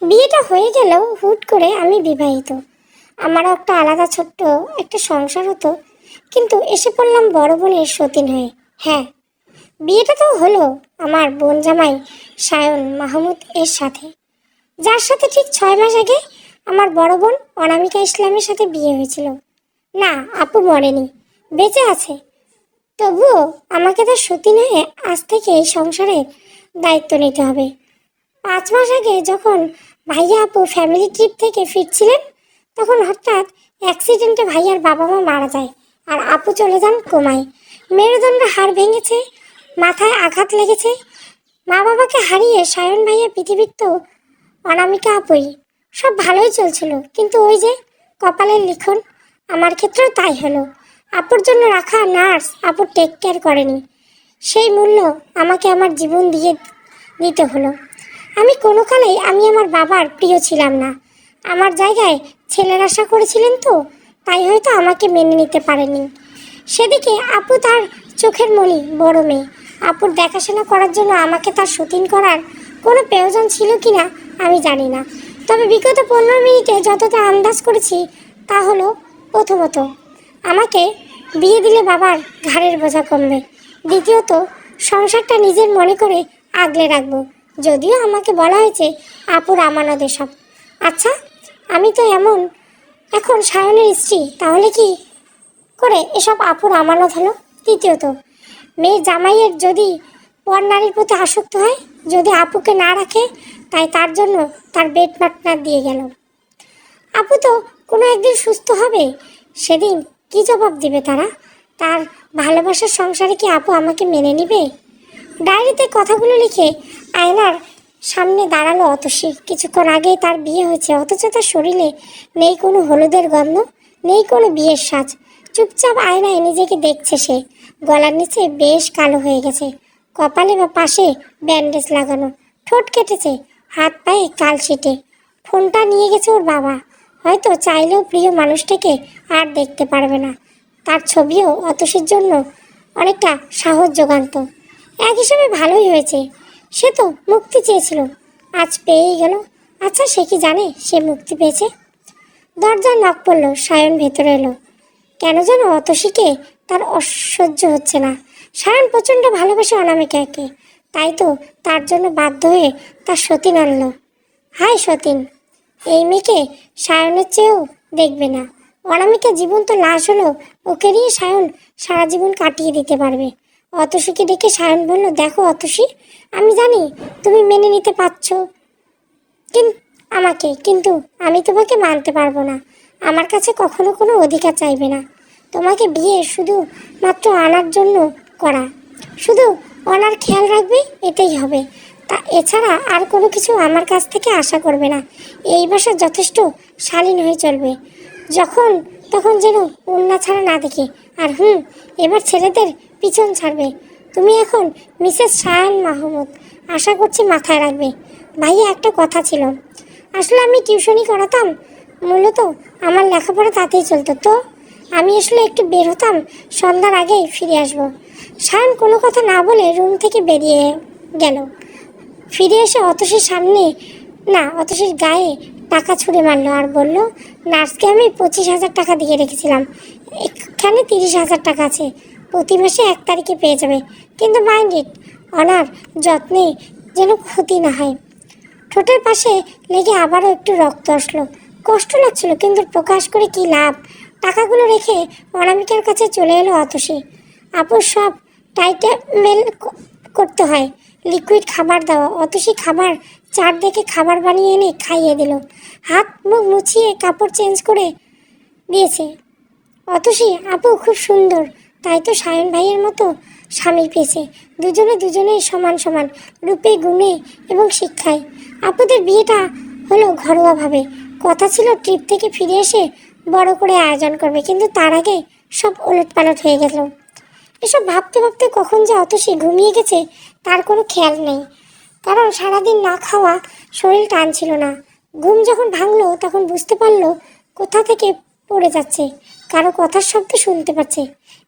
বিয়েটা হয়ে গেলেও হুট করে আমি বিবাহিত। আমারও একটা আলাদা ছোট্ট একটা সংসার হতো, কিন্তু এসে পড়লাম বড় বোনের সতীন হয়ে। হ্যাঁ, বিয়েটা তো হলো আমার বোন জামাই সায়ন মাহমুদ এর সাথে, যার সাথে ঠিক 6 মাস আগে আমার বড় বোন অনামিকা ইসলামের সাথে বিয়ে হয়েছিল। না, আপু মরেনি, বেঁচে আছে। তবুও আমাকে তার সতীন হয়ে আজ থেকে এই সংসারের দায়িত্ব নিতে হবে। 5 মাস আগে যখন ভাইয়া আপু ফ্যামিলি ট্রিপ থেকে ফিরছিলেন, তখন হঠাৎ অ্যাক্সিডেন্টে ভাইয়ার বাবা মা মারা যায় আর আপু চলে যান কোমায়। মেরুদণ্ড হাড় ভেঙেছে, মাথায় আঘাত লেগেছে। মা বাবাকে হারিয়ে সায়ন ভাইয়া পৃথিবীর তো অনামিকা আপুই। সব ভালোই চলছিল, কিন্তু ওই যে কপালের লিখন, আমার ক্ষেত্রেও তাই হলো। আপুর জন্য রাখা নার্স আপুর টেক কেয়ার করেনি, সেই মূল্য আমাকে আমার জীবন দিয়ে দিতে হলো। আমি কোনো কালেই আমি আমার বাবার প্রিয় ছিলাম না। আমার জায়গায় ছেলের আশা করেছিলেন, তো তাই হয়তো আমাকে মেনে নিতে পারেনি। সেদিকে আপু তার চোখের মণি, বড় মেয়ে। আপুর দেখাশোনা করার জন্য আমাকে তার সতীন করার কোনো প্রয়োজন ছিল কি না আমি জানি না, তবে বিগত 15 মিনিটে যতটা আন্দাজ করেছি তা হলো, প্রথমত আমাকে বিয়ে দিলে বাবার ঘাড়ের বোঝা কমবে, দ্বিতীয়ত সংসারটা নিজের মনে করে আগলে রাখবো। যদিও আমাকে বলা হয়েছে আপুর আমানত এসব। আচ্ছা, আমি তো এখন সায়নের স্ত্রী, তাহলে কি করে এসব আপুর আমানত হলো? তৃতীয়ত, মেয়ে জামাইয়ের যদি পর নারীর প্রতি আসক্ত হয়, যদি আপুকে না রাখে, তাই তার জন্য তার বেড পার্টনার দিয়ে গেল। আপু তো কোনো একদিন সুস্থ হবে, সেদিন কি জবাব দিবে তারা? তার ভালোবাসার সংসারে কি আপু আমাকে মেনে নিবে? ডায়েরিতে কথাগুলো লিখে আয়নার সামনে দাঁড়ালো অতসী। কিছুক্ষণ আগেই তার বিয়ে হয়েছে, অথচ তার শরীরে নেই কোনো হলুদের গন্ধ, নেই কোনো বিয়ের সাজ। চুপচাপ আয়নায় নিজেকে দেখছে সে। গলার নিচে বেশ কালো হয়ে গেছে, কপালে বা পাশে ব্যান্ডেজ লাগানো, ঠোঁট কেটেছে, হাত পায়ে কালশিটে। ফোনটা নিয়ে গেছে ওর বাবা, হয়তো চাইলেও প্রিয় মানুষটাকে আর দেখতে পারবে না। তার ছবিও অতসীর জন্য অনেকটা সাহস জোগান্ত। এক হিসেবে ভালোই হয়েছে, সে তো মুক্তি চেয়েছিল, আজ পেয়েই গেল। আচ্ছা, সে কি জানে সে মুক্তি পেয়েছে? দরজায় নক পড়ল, সায়ন ভেতরে এলো। কেন যেন অতসীকে তার অসহ্য হচ্ছে না। সায়ন প্রচণ্ড ভালোবাসে অনামিকাকে, তাই তো তার জন্য বাধ্য হয়ে তার সতীন আনলো। হাই সতীন, এই মেয়েকে সায়নের চেয়েও দেখবে না। অনামিকা জীবন্ত লাশ হলো, ওকে নিয়ে সায়ন সারা জীবন কাটিয়ে দিতে পারবে। অতসীকে ডেকে সায়ন বলল, দেখো অতসী, আমি জানি তুমি মেনে নিতে পারছো কিন্তু আমি তোমাকে মানতে পারবো না। আমার কাছে কখনো কোনো অধিকার চাইবে না। তোমাকে বিয়ে শুধু মাত্র আনার জন্য করা, শুধু অনার খেয়াল রাখবে, এটাই হবে। তা এছাড়া আর কোনো কিছু আমার কাছ থেকে আশা করবে না। এই বাসা যথেষ্ট শালীন হয়ে চলবে, যখন তখন যেন অন্যা ছাড়া না দেখে। আর এবার ছেলেদের পিছন ছাড়বে। তুমি এখন মিসেস সায়ন মাহমুদ, আশা করছি মাথায় রাখবে। ভাইয়া, একটা কথা ছিল, আসলে আমি টিউশনি করাতাম, মূলত আমার লেখাপড়া তাতেই চলতো, তো আমি আসলে একটু বের হতাম, সন্ধ্যার আগেই ফিরে আসবো। সায়ন কোনো কথা না বলে রুম থেকে বেরিয়ে গেল। ফিরে এসে অতসীর গায়ে টাকা ছুঁড়ে মারলো আর বলল, নার্সকে আমি 25,000 টাকা দিয়ে রেখেছিলাম, এখানে 30,000 টাকা আছে, প্রতি মাসে 1 তারিখে পেয়ে যাবে, কিন্তু মাইন্ড ইট, অনার যত্নে যেন ক্ষতি না হয়। ঠোঁটের পাশে লেগে আবারও একটু রক্ত আসলো। কষ্ট লাগছিল, কিন্তু প্রকাশ করে কি লাভ? টাকাগুলো রেখে অনামিকার কাছে চলে এলো অতসী। আপুর সব টাইটেল করতে হয়, লিকুইড খাবার দেওয়া। অতসী খাবার চার দেখে খাবার বানিয়ে এনে খাইয়ে দিল, হাত মুখ মুছিয়ে কাপড় চেঞ্জ করে দিয়েছে। অতসী, আপু খুব সুন্দর, তাই তো সায়ন ভাইয়ের মতো স্বামী পেয়েছে। দুজনেই সমান সমান রূপে, গুণে এবং শিক্ষায়। আপুদের বিয়েটা হলো ঘরোয়াভাবে। কথা ছিল ট্রিপ থেকে ফিরে এসে বড় করে আয়োজন করবে, কিন্তু তার আগে সব ওলটপালট হয়ে গেল। এসব ভাবতে ভাবতে কখন যে অতসী ঘুমিয়ে গেছে তার কোনো খেয়াল নেই, কারণ সারাদিন না খাওয়া শরীর টানছিল না। ঘুম যখন ভাঙলো তখন বুঝতে পারলো কোথা থেকে পড়ে যাচ্ছে, কারো কথার শব্দ শুনতে পাচ্ছে।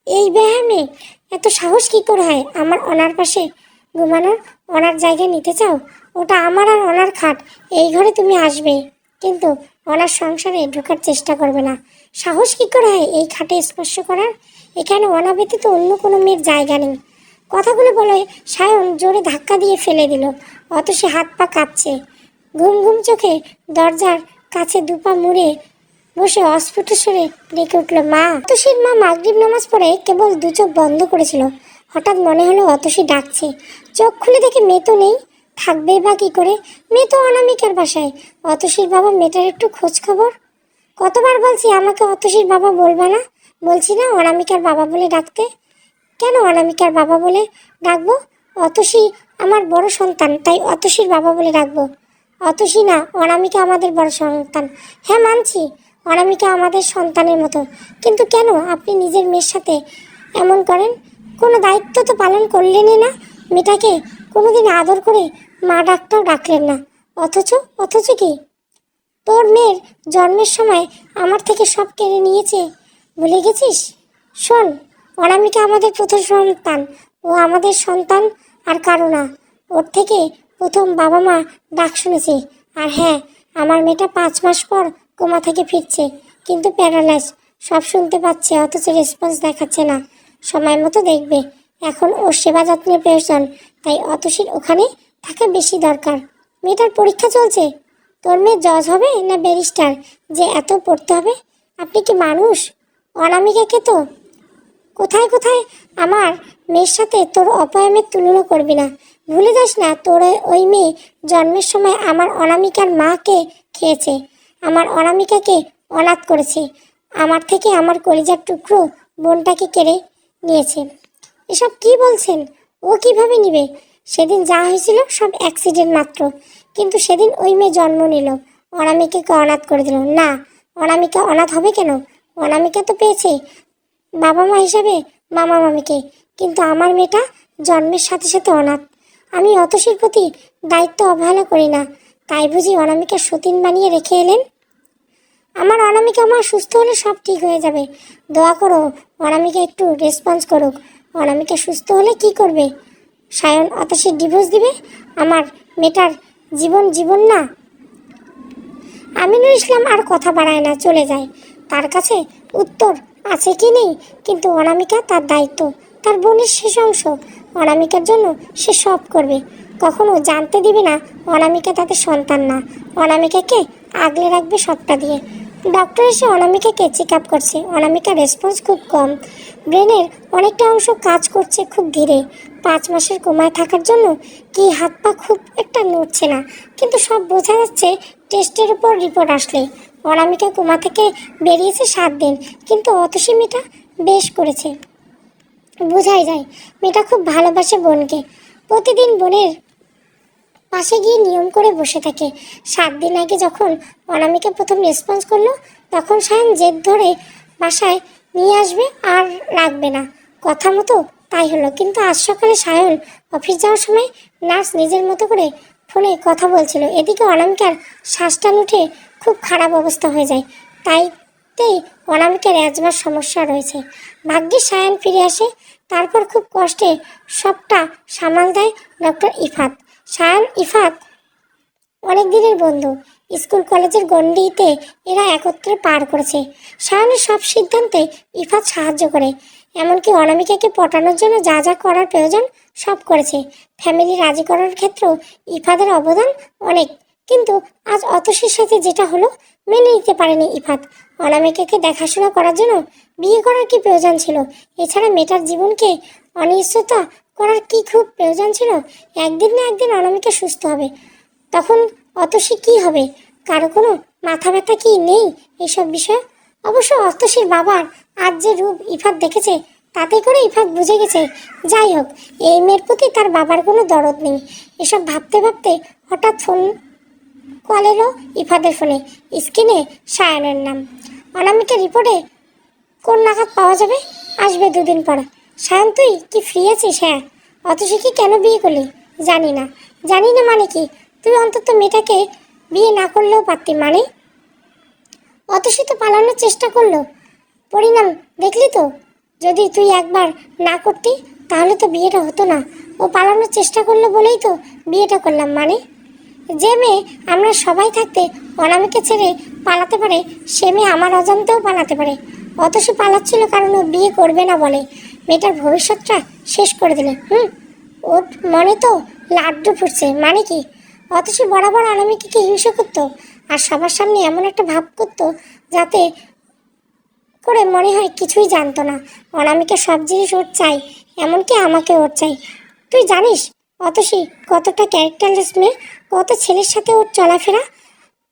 এই ব্যায়ামে এত সাহস কি করে হয় আমার অনার পাশে ঘুমানোর? অনার জায়গা নিতে চাও? ওটা আমার আর ওনার খাট, এই ঘরে তুমি আসবে, কিন্তু ওনার সংসারে ঢোকার চেষ্টা করবে না। সাহস কী করে হয় এই খাটে স্পর্শ করার? এখানে ওনা ব্যতীত অন্য কোনো মেয়ের জায়গা নেই। কথাগুলো বলে সায়ন জোরে ধাক্কা দিয়ে ফেলে দিল। অতসী হাত পা কাঁপছে, ঘুম ঘুম চোখে দরজার কাছে দুপা মুড়ে বসে অস্ফুট স্বরে ডেকে উঠল, মা। অতসীর মা মাগরিব নামাজ পড়ে কেবল দু চোখ বন্ধ করেছিল। হঠাৎ মনে হলো অতসী ডাকছে। চোখ খুলে দেখে মেয়ে তো নেই, থাকবে বা কী করে? মেয়ে তো অনামিকার বাসায়। অতসীর বাবা মেয়েটার একটু খোঁজ খবর। কতবার বলছি আমাকে অতসীর বাবা বলবা না, বলছি না অনামিকার বাবা বলে ডাকতে। কেন অনামিকার বাবা বলে ডাকবো? অতসী আমার বড় সন্তান, তাই অতসীর বাবা বলে ডাকবো। অতসী না, অনামিকা আমাদের বড় সন্তান। হ্যাঁ মানছি, অনামিকা আমাদের সন্তানের মতো, কিন্তু কেন আপনি নিজের মেয়ের সাথে এমন করেন? কোনো দায়িত্ব তো পালন করলেনই না। মেয়েটাকে কোনোদিন আদর করে মা ডাকটাও ডাকলেন না। অথচ কি তোর মেয়ের জন্মের সময় আমার থেকে সব কেড়ে নিয়েছে, ভুলে গেছিস? শোন, অনামিকা আমাদের প্রথম সন্তান, ও আমাদের সন্তান আর কারো না। ওর থেকে প্রথম বাবা মা ডাক শুনেছে। আর হ্যাঁ, আমার মেয়েটা 5 মাস পর কোমা থেকে ফিরছে, কিন্তু প্যারালাইজ, সব শুনতে পাচ্ছে অথচ রেসপন্স দেখাচ্ছে না। সময় মতো দেখবে। এখন ওর সেবা যত্নের প্রয়োজন, তাই অতসীর ওখানে থাকা বেশি দরকার। মেয়েটার পরীক্ষা চলছে। তোর মেয়ে জজ হবে না ব্যারিস্টার যে এত পড়তে হবে? আপনি কি মানুষ? অনামিকাকে তো কোথায় কোথায় আমার মেয়ের সাথে তোর অপয়ামের তুলনা করবি না। ভুলে যাস না, তোর ওই মেয়ে জন্মের সময় আমার অনামিকার মাকে খেয়েছে, আমার অনামিকাকে অনাথ করেছে, আমার থেকে আমার কলিজার টুকরো বোনটাকে কেড়ে নিয়েছে। এসব কি বলছেন? ও কিভাবে নিবে? সেদিন যা হয়েছিল সব অ্যাক্সিডেন্ট মাত্র, কিন্তু সেদিন ওই মেয়ে জন্ম নিল, অনামিকাকে অনাথ করে দিল। না, অনামিকা অনাথ হবে কেন? অনামিকা তো পেয়েছে বাবা মা হিসাবে মামা মামিকে, কিন্তু আমার মেয়েটা জন্মের সাথে সাথে অনাথ। আমি অতসীর প্রতি দায়িত্ব অবহেলা করি না, তাই বুঝি অনামিকা সতীন বানিয়ে রেখে এলেন? আমার অনামিকা মা সুস্থ হলে সব ঠিক হয়ে যাবে। দোয়া করো অনামিকা একটু রেসপন্স করুক। অনামিকা সুস্থ হলে কি করবে? সায়ন অতসীর ডিভোর্স দিবে? আমার মেয়েটার জীবন না। আমিনুল ইসলাম আর কথা বাড়ায় না, চলে যায়। তার কাছে উত্তর আছে কি নেই, কিন্তু অনামিকা তার দায়িত্ব, তার বোনের শেষ অংশ। অনামিকার জন্য সে সব করবে। কখনো জানতে দিবে না অনামিকা তাদের সন্তান না। অনামিকাকে আগলে রাখবে সবটা দিয়ে। ডক্টর এসে অনামিকাকে চেক আপ করছে। অনামিকার রেসপন্স খুব কম, ব্রেনের অনেকটা অংশ কাজ করছে খুব ধীরে। 5 মাসের কোমায় থাকার জন্য কি হাত পা খুব একটা নড়ছে না, কিন্তু সব বোঝা যাচ্ছে টেস্টের উপর রিপোর্ট আসলে। অনামিকা কোমা থেকে বেরিয়েছে 7 দিন, কিন্তু অতসী মেয়েটা বেশ করেছে। বোঝাই যায় মেয়েটা খুব ভালোবাসে বোনকে, প্রতিদিন বোনের পাশে গিয়ে নিয়ম করে বসে থাকে। 7 দিন আগে যখন অনামিকা প্রথম রেসপন্স করলো, তখন সায়ন জেদ ধরে বাসায় নিয়ে আসবে আর রাখবে না, কথা মতো তাই হলো। কিন্তু আজ সকালে সায়ন অফিস যাওয়ার সময় নার্স নিজের মতো করে ফোনে কথা বলছিল। এদিকে অনামিকার শ্বাসটান উঠে খুব খারাপ অবস্থা হয়ে যায়, তাইতেই অনামিকার অ্যাজমার সমস্যা রয়েছে। ভাগ্যে সায়ন ফিরে আসে, তারপর খুব কষ্টে সবটা সামাল দেয় ডক্টর ইফাত। সায়ন ইফাত অনেক দিনের বন্ধু, স্কুল কলেজের গণ্ডিতে এরা একত্রে পার করেছে। সায়নের সব সিদ্ধান্তে ইফাত সাহায্য করে, এমনকি অনামিকাকে পটানোর জন্য যা যা করার প্রয়োজন সব করেছে। ফ্যামিলি রাজি করার ক্ষেত্রেও ইফাতের অবদান অনেক। কিন্তু আজ অতসীর সাথে যেটা হলো মেনে নিতে পারেনি ইফাত। অনামিকাকে দেখাশোনা করার জন্য বিয়ে করার কি প্রয়োজন ছিল? এছাড়া মেয়েটার জীবনকে অনিশ্চয়তা করার কি খুব প্রয়োজন ছিল? একদিন না একদিন অনামিকা সুস্থ হবে, তখন অতসী কি হবে? কারো কোনো মাথা ব্যথা কি নেই এইসব বিষয়ে? অবশ্য অতসীর বাবার আজ যে রূপ ইফাত দেখেছে, তাতে করে ইফাত বুঝে গেছে। যাই হোক, এই মেয়ের প্রতি তার বাবার কোনো দরদ নেই। এসব ভাবতে ভাবতে হঠাৎ ফোন কল এলো ইফাতের ফোনে। স্ক্রিনে সায়নের নাম। অনামিকা রিপোর্টে কোন নাগাদ পাওয়া যাবে? আসবে 2 দিন পর। সায়ন তুই কি ফ্রি আছিস? হ্যাঁ। অতসী কি কেন বিয়ে করলি? জানি না। জানি না মানে কি? তুই অন্তত মেয়েটাকে বিয়ে না করলেও পারতি। মানে? অতসী তো পালানোর চেষ্টা করলো, পরিণাম দেখলি তো। যদি তুই একবার না করতি তাহলে তো বিয়েটা হতো না। ও পালানোর চেষ্টা করলো বলেই তো বিয়েটা করলাম। মানে? যে মেয়ে আমরা সবাই থাকতে অনামিকে ছেড়ে পালাতে পারে, সে মেয়ে আমার অজান্তেও পালাতে পারে। অতসী পালাচ্ছিল কারণ ও বিয়ে করবে না বলে। মেয়েটার ভবিষ্যৎটা শেষ করে দিলে। ওর মনে তো লাড্ডু ফুটছে, মানে কি? অতসী বরাবর অনামিকাকে হিংসা করতো, আর সবার সামনে এমন একটা ভাব করতো যাতে করে মনে হয় কিছুই জানতো না। অনামিকা সব জিনিস ওর চাই, এমনকি আমাকে ওর চাই। তুই জানিস অতসী কতটা ক্যারেক্টারলেস মেয়ে, কত ছেলের সাথে ওর চলাফেরা।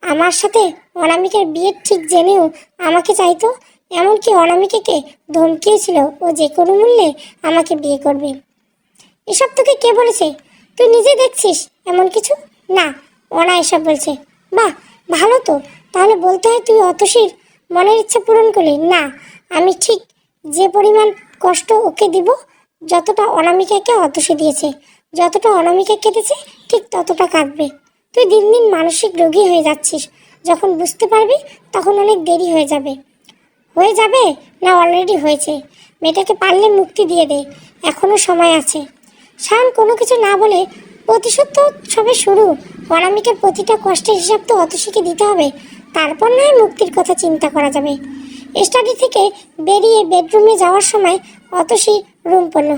আমার সাথে অনামিকার বিয়ের ঠিক জেনেও আমাকে চাইতো, এমনকি অনামিকাকে ধমকিয়েছিল ও যে কোনো মূল্যে আমাকে বিয়ে করবে। এসব তোকে কে বলেছে? তুই নিজে দেখছিস এমন কিছু? না, অনা এসব বলছে। বাহ, ভালো তো। তাহলে বলতে হয় তুই অতসীর মনের ইচ্ছা পূরণ করলি। না, আমি ঠিক যে পরিমাণ কষ্ট ওকে দিব, যতটা অনামিকাকে অতসী দিয়েছে, যতটা অনামিকা কেটেছে ঠিক ততটা কাঁদবে। তুই দিন দিন মানসিক রোগী হয়ে যাচ্ছিস। যখন বুঝতে পারবি তখন অনেক দেরি হয়ে যাবে। হয়ে যাবে না অলরেডি হয়েছে। মেয়েটাকে পারলে মুক্তি দিয়ে দে, এখনো সময় আছে। শায়ন কোনো কিছু না বলে, প্রতিশোধ তো সবে শুরু। অনামিকার প্রতিটা কষ্টের হিসাব তো অতসীকে দিতে হবে, তারপর নয় মুক্তির কথা চিন্তা করা যাবে। স্টাডি থেকে বেরিয়ে বেডরুমে যাওয়ার সময় অতসী রুম পড়ল।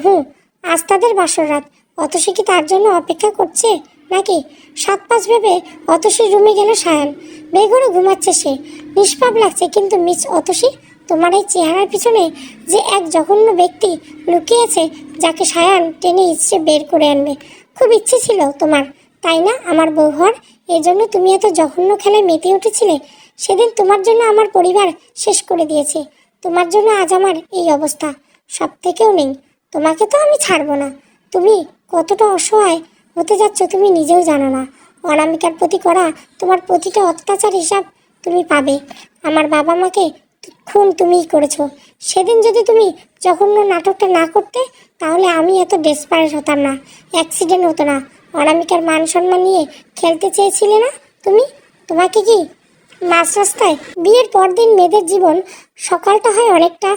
আজ তাদের বাসর রাত। অতসী কি তার জন্য অপেক্ষা করছে নাকি? 7-5 ভেবে অতসীর রুমে গেল সায়ান। বেঘরে ঘুমাচ্ছে সে, নিষ্পাপ লাগছে। কিন্তু মিস অতসী, তোমার এই চেহারার পিছনে যে এক জঘন্য ব্যক্তি লুকিয়েছে, যাকে সায়ান টেনে ইচ্ছে বের করে আনবে। খুব ইচ্ছে ছিল তোমার, তাই না, আমার বউ হওয়ার? এই জন্য তুমি এত জঘন্য খেলায় মেতে উঠেছিলে। সেদিন তোমার জন্য আমার পরিবার শেষ করে দিয়েছে, তোমার জন্য আজ আমার এই অবস্থা। সব থেকেও নেই, তোমাকে তো আমি ছাড়বো না। তুমি কতটা অসহায় হতে যাচ্ছ তুমি নিজেও জানো না। অনামিকার প্রতি করা তোমার প্রতিটা অত্যাচার হিসাব তুমি পাবে। আমার বাবা মাকে খুন তুমিই করেছো। সেদিন যদি তুমি জঘন্য নাটকটা না করতে, তাহলে আমি এত ডেসপারেট হতাম না, অ্যাক্সিডেন্ট হতো না। অনামিকার মান সম্মান নিয়ে খেলতে চেয়েছিলে না তুমি? তোমাকে কি মাঝ রাস্তায়? বিয়ের পরদিন মেয়েদের জীবন সকালটা হয় অনেকটা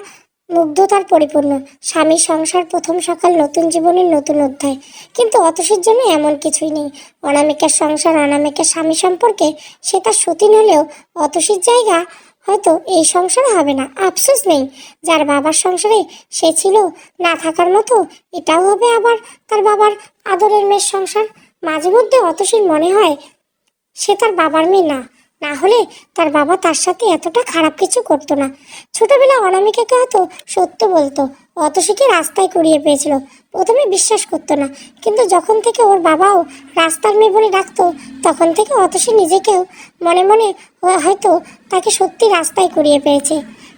মুগ্ধতার পরিপূর্ণ। স্বামী সংসার, প্রথম সকাল, নতুন জীবনের নতুন অধ্যায়। কিন্তু অতসীর জন্য এমন কিছুই নেই। অনামিকার সংসার, অনামিকার স্বামী সম্পর্কে সে তার সতীন হলেও অতসীর জায়গা হয়তো এই সংসারে হবে না। আফসোস নেই, যার বাবার সংসারে সে ছিল না থাকার মতো, এটাও হবে আবার তার বাবার আদরের মেয়ের সংসার। মাঝে মধ্যে অতসীর মনে হয় সে তার বাবার মেয়ে না, না হলে তার বাবা তার সাথে এতটা খারাপ কিছু করতো না। ছোটবেলা অনামিকাকে হয়তো সত্য বলতো, অতসীকে রাস্তায় কুড়িয়ে পেয়েছিল। প্রথমে বিশ্বাস করতো না, কিন্তু যখন থেকে ওর বাবাও রাস্তার মেয়ে বলে ডাকতো, তখন থেকে অতসী নিজেকেও মনে মনে হয়তো তাকে সত্যি রাস্তায় কুড়িয়ে পেয়েছে।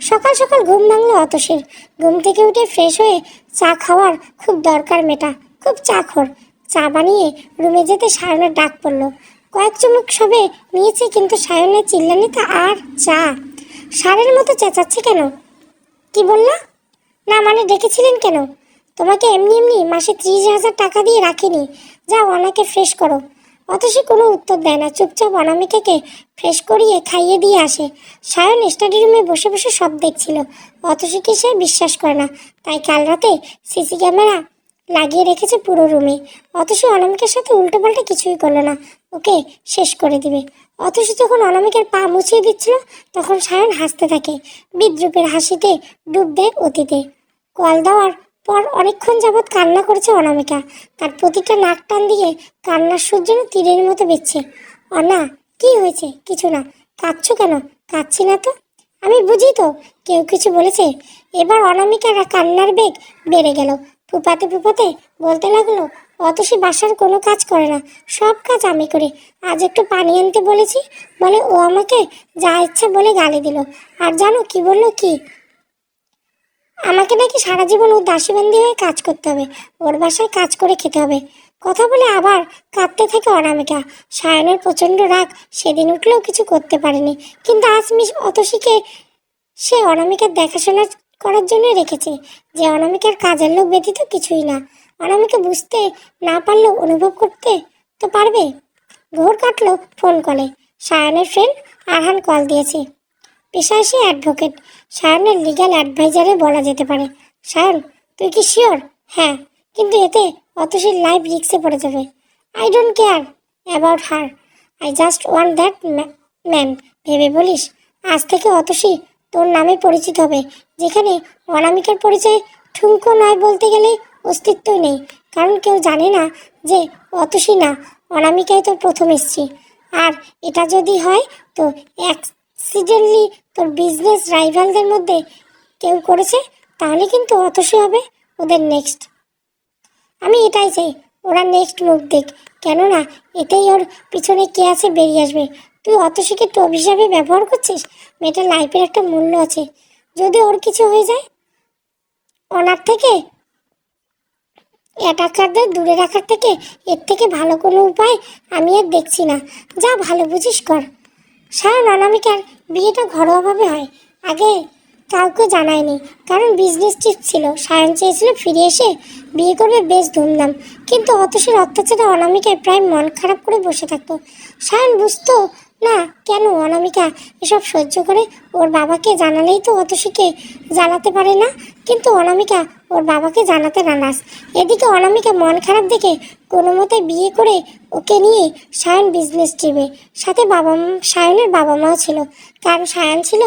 সকাল সকাল ঘুম ভাঙলো অতসীর। ঘুম থেকে উঠে ফ্রেশ হয়ে চা খাওয়ার খুব দরকার, মেয়েটা খুব চাখর। চা বানিয়ে রুমে যেতে সায়নের ডাক পড়লো। কয়েক চুমুক সবে নিয়েছে, কিন্তু সায়নের চিল্লানিতে আর চা। সারের মতো চেঁচাচ্ছে কেন? কি বললা? না মানে ডেকেছিলেন কেন? তোমাকে এমনি এমনি মাসে 30,000 টাকা দিয়ে রাখিনি। যাও অনাকে ফ্রেশ করো। অতসী কোনো উত্তর দেয় না, চুপচাপ অনামিকাকে ফ্রেশ করিয়ে খাইয়ে দিয়ে আসে। সায়ন স্টাডি রুমে বসে বসে সব দেখছিল। অতসীকে সে বিশ্বাস করে না, তাই কাল রাতে সিসি ক্যামেরা লাগিয়ে রেখেছে পুরো রুমে। অতসী অনামিকার সাথে উল্টোপাল্টা কিছুই করলো না, ওকে শেষ করে দিবে। অতসী যখন অনামিকার পা মুছিয়ে দিচ্ছিল, তখন সায়ন হাসতে থাকে, বিদ্রুপের হাসিতে ডুব দেয় অতীতে। কল দেওয়ার পর অনেকক্ষণ যাবৎ কান্না করেছে অনামিকা। তার প্রতিটা নাক টান দিয়ে কান্নার সুর যেন তীরের মতো বেচ্ছে। অনা, কি হয়েছে? কিছু না। কাঁদছো কেন? কাঁদছি না তো। আমি বুঝি তো কেউ কিছু বলেছে। এবার অনামিকার কান্নার বেগ বেড়ে গেল। ফুপাতে ফুপাতে বলতে লাগলো, অতসী বাসার কোনো কাজ করে না, সব কাজ আমি করি। আজ একটু পানি আনতে বলেছি বলে ও আমাকে যা ইচ্ছা বলে গালি দিল। আর জানো কি বললো? কি? আমাকে নাকি সারা জীবন ও দাসীবন্দি হয়ে কাজ করতে হবে, ওর বাসায় কাজ করে খেতে হবে। কথা বলে আবার কাঁদতে থাকে অনামিকা। সায়নের প্রচণ্ড রাগ, সেদিন উঠলেও কিছু করতে পারেনি। কিন্তু আজ মিস অতসীকে সে অনামিকার দেখাশোনা করার জন্য রেখেছে, যে অনামিকার কাজের লোক ব্যতীত কিছুই না। অনামিকা বুঝতে না পারলেও অনুভব করতে তো পারবে। ঘোর কাটলো ফোন কলে। সায়নের ফ্রেন্ড আরহান কল দিয়েছে। পেশায় সে অ্যাডভোকেট, সায়নের লিগ্যাল অ্যাডভাইজারে বলা যেতে পারে। সায়ন, তুই কি শিওর? হ্যাঁ, কিন্তু এতে অতসীর লাইফ রিস্কে পড়ে যাবে। I don't care about her. I just want that man ভেবে বলিস? আজ থেকে অতসী তোর নামে পরিচিত হবে, যেখানে অনামিকার পরিচয় ঠুনকো নয়, বলতে গেলে অস্তিত্বই নেই। কারণ কেউ জানে না যে অতসী না, অনামিকাই তোর প্রথম স্ত্রী। আর এটা যদি হয় তো অ্যাক্সিডেন্টলি তোর বিজনেস রাইভালদের মধ্যে কেউ করেছে, তাহলে কিন্তু অতসী হবে ওদের নেক্সট। আমি এটাই চাই, ওরা নেক্সট মুখ দেখ, কেননা এতেই ওর পিছনে কে আছে বেরিয়ে আসবে। তুই অতসীকে টোপ হিসাবে ব্যবহার করছিস। মেয়েটার লাইফের একটা মূল্য আছে। যদি ওর কিছু হয়ে যায়, ওনার থেকে অ্যাটাকারদের দূরে রাখার থেকে এর থেকে ভালো কোনো উপায় আমি আর দেখছি না। যা ভালো বুঝিস কর। সায়ন অনামিকার বিয়েটা ঘরোয়াভাবে হয়, আগে কাউকে জানায়নি, কারণ বিজনেস ট্রিপ ছিল। সায়ন চেয়েছিল ফিরে এসে বিয়ে করবে বেশ ধুমধাম, কিন্তু অতসীর অত্যাচারে অনামিকায় প্রায় মন খারাপ করে বসে থাকতো। সায়ন বুঝতো না কেন অনামিকা এসব সহ্য করে। ওর বাবাকে জানালেই তো অতসীকে জ্বালাতে পারে না, কিন্তু অনামিকা ওর বাবাকে জানাতে নারাজ। এদিকে অনামিকা মন খারাপ দেখে কোনো মতে বিয়ে করে ওকে নিয়ে সায়ন বিজনেস ট্রিপে। সাথে সায়নের বাবা মাও ছিল, কারণ সায়ন ছিল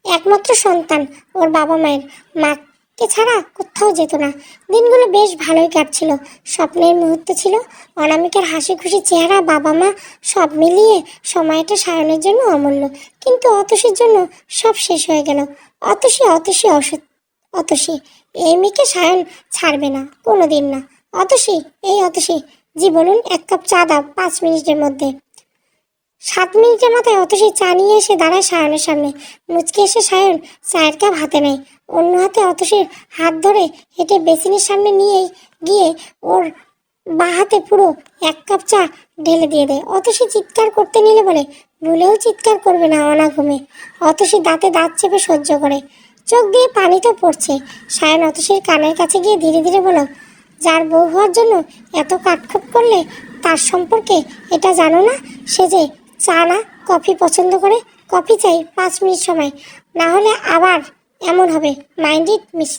একমাত্র সন্তান। ওর বাবা মায়ের মাকে ছাড়া কোথাও যেত না। দিনগুলো বেশ ভালোই কাটছিল, স্বপ্নের মুহূর্ত ছিল। অনামিকার হাসি খুশি চেহারা, বাবা মা, সব মিলিয়ে সময়টা সায়নের জন্য অমূল্য। কিন্তু অতসীর জন্য সব শেষ হয়ে গেল। অতসী অতসী অতসী, এই মেয়েকে সায়ন ছাড়বে না, কোনো দিন না। অতসী, এই অতসী, জি বলুন, 1 কাপ চা দাও 5 মিনিটের মধ্যে। 7 মিনিটের মাথায় অতসী চা নিয়ে এসে দাঁড়ায় সায়নের সামনে। মুচকে এসে সায়ন চায়ের কাপ হাতে নেয়, অন্য হাতে অতসীর হাত ধরে হেঁটে বেসিনের সামনে নিয়ে গিয়ে ওর বা হাতে পুরো 1 কাপ চা ঢেলে দিয়ে দেয়। অতসী চিৎকার করতে নিলে বলে, ভুলেও চিৎকার করবে না অনাঘুমে। অতসী দাঁতে দাঁত চেপে সহ্য করে, চোখ দিয়ে পানি তো পড়ছে। সায়ন অতসীর কানের কাছে গিয়ে ধীরে ধীরে বলল, যার বউ হওয়ার জন্য এত কাটখোপ করলে, তার সম্পর্কে এটা জানো না সে যে চা না কফি পছন্দ করে? কফি চাই 5 মিনিট সময়, না হলে আবার এমন হবে। Mind it miss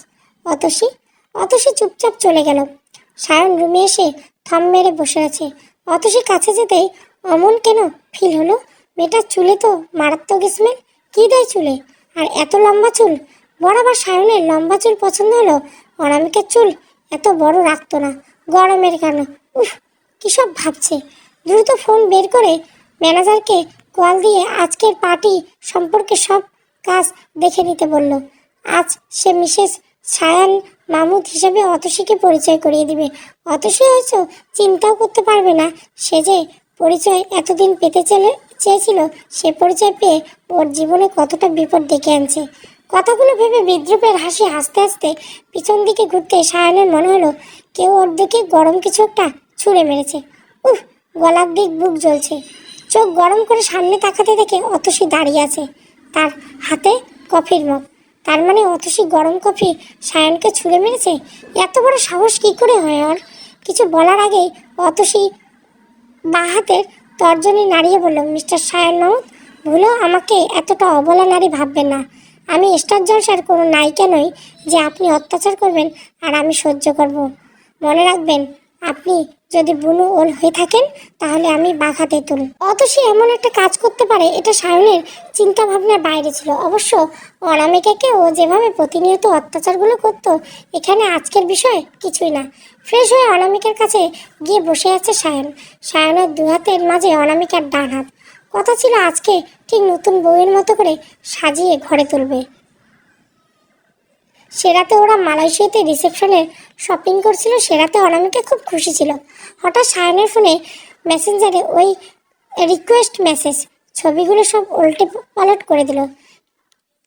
Atasi. Atasi চুপচাপ চলে গেল। সায়ন রুমে এসে থম মেরে বসে আছে। অতসী কাছে যেতেই অমন কেন ফিল হলো। মেয়েটার চুলে তো মারাত্মক স্মেল। কী দেয় চুলে? আর এত লম্বা চুল। বরাবর সায়নের লম্বা চুল পছন্দ হলো, অনামিকার চুল এত বড় রাখতো না। গরমের কারণে উফ, কী সব ভাবছে। দ্রুত ফোন বের করে ম্যানেজারকে কল দিয়ে আজকের পার্টি সম্পর্কে সব কাজ দেখে নিতে বলল। আজ সে মিসেস সায়ান মাহমুদ হিসেবে অতসীকে পরিচয় করিয়ে দিবে। অতসী হয়তো চিন্তাও করতে পারবে না সে যে পরিচয় এতদিন পেতে চেয়েছিল, সে পরিচয় পেয়ে ওর জীবনে কতটা বিপদ ডেকে আনছে। কথাগুলো ভেবে বিদ্রুপের হাসি হাসতে হাসতে পিছন দিকে ঘুরতে সায়ানের মনে হলো কেউ ওর দিকে গরম কিছু একটা ছুঁড়ে মেরেছে। উফ, গলার দিক বুক জ্বলছে। চোখ গরম করে সামনে তাকাতে দেখে অতসী দাঁড়িয়ে আছে, তার হাতে কফির মগ। তার মানে অতসী গরম কফি সায়নকে ছুঁড়ে মেরেছে। এত বড় সাহস কী করে হয় ওর? কিছু বলার আগেই অতসী বাঁ হাতের তর্জনী নাড়িয়ে বলল, মিস্টার সায়ন মাহমুদ, ভুলেও আমাকে এতটা অবলা নারী ভাববেন না। আমি স্টার জলসার কোনো নায়িকা নই যে আপনি অত্যাচার করবেন আর আমি সহ্য করব। মনে রাখবেন, আপনি যদি বুনু ওল হয়ে থাকেন তাহলে আমি বাঘা তেঁতুল। অতসী এমন একটা কাজ করতে পারে, এটা সায়নের চিন্তা ভাবনার বাইরে ছিল। অবশ্য অনামিকাকে ও যেভাবে প্রতিনিয়ত অত্যাচারগুলো করতো, এখানে আজকের বিষয় কিছুই না। ফ্রেশ হয়ে অনামিকার কাছে গিয়ে বসে আছে সায়ন। সায়নের 2 হাতের মাঝে অনামিকার ডান হাত। কথা ছিল আজকে ঠিক নতুন বউয়ের মতো করে সাজিয়ে ঘরে তুলবে। সে রাতে ওরা মালয়েশিয়াতে রিসেপশনের শপিং করছিল। সে রাতে অনামিকা খুব খুশি ছিল। হঠাৎ সায়নের ফোনে মেসেঞ্জারে ওই রিকোয়েস্ট মেসেজ, ছবিগুলো সব উল্টে পালট করে দিল।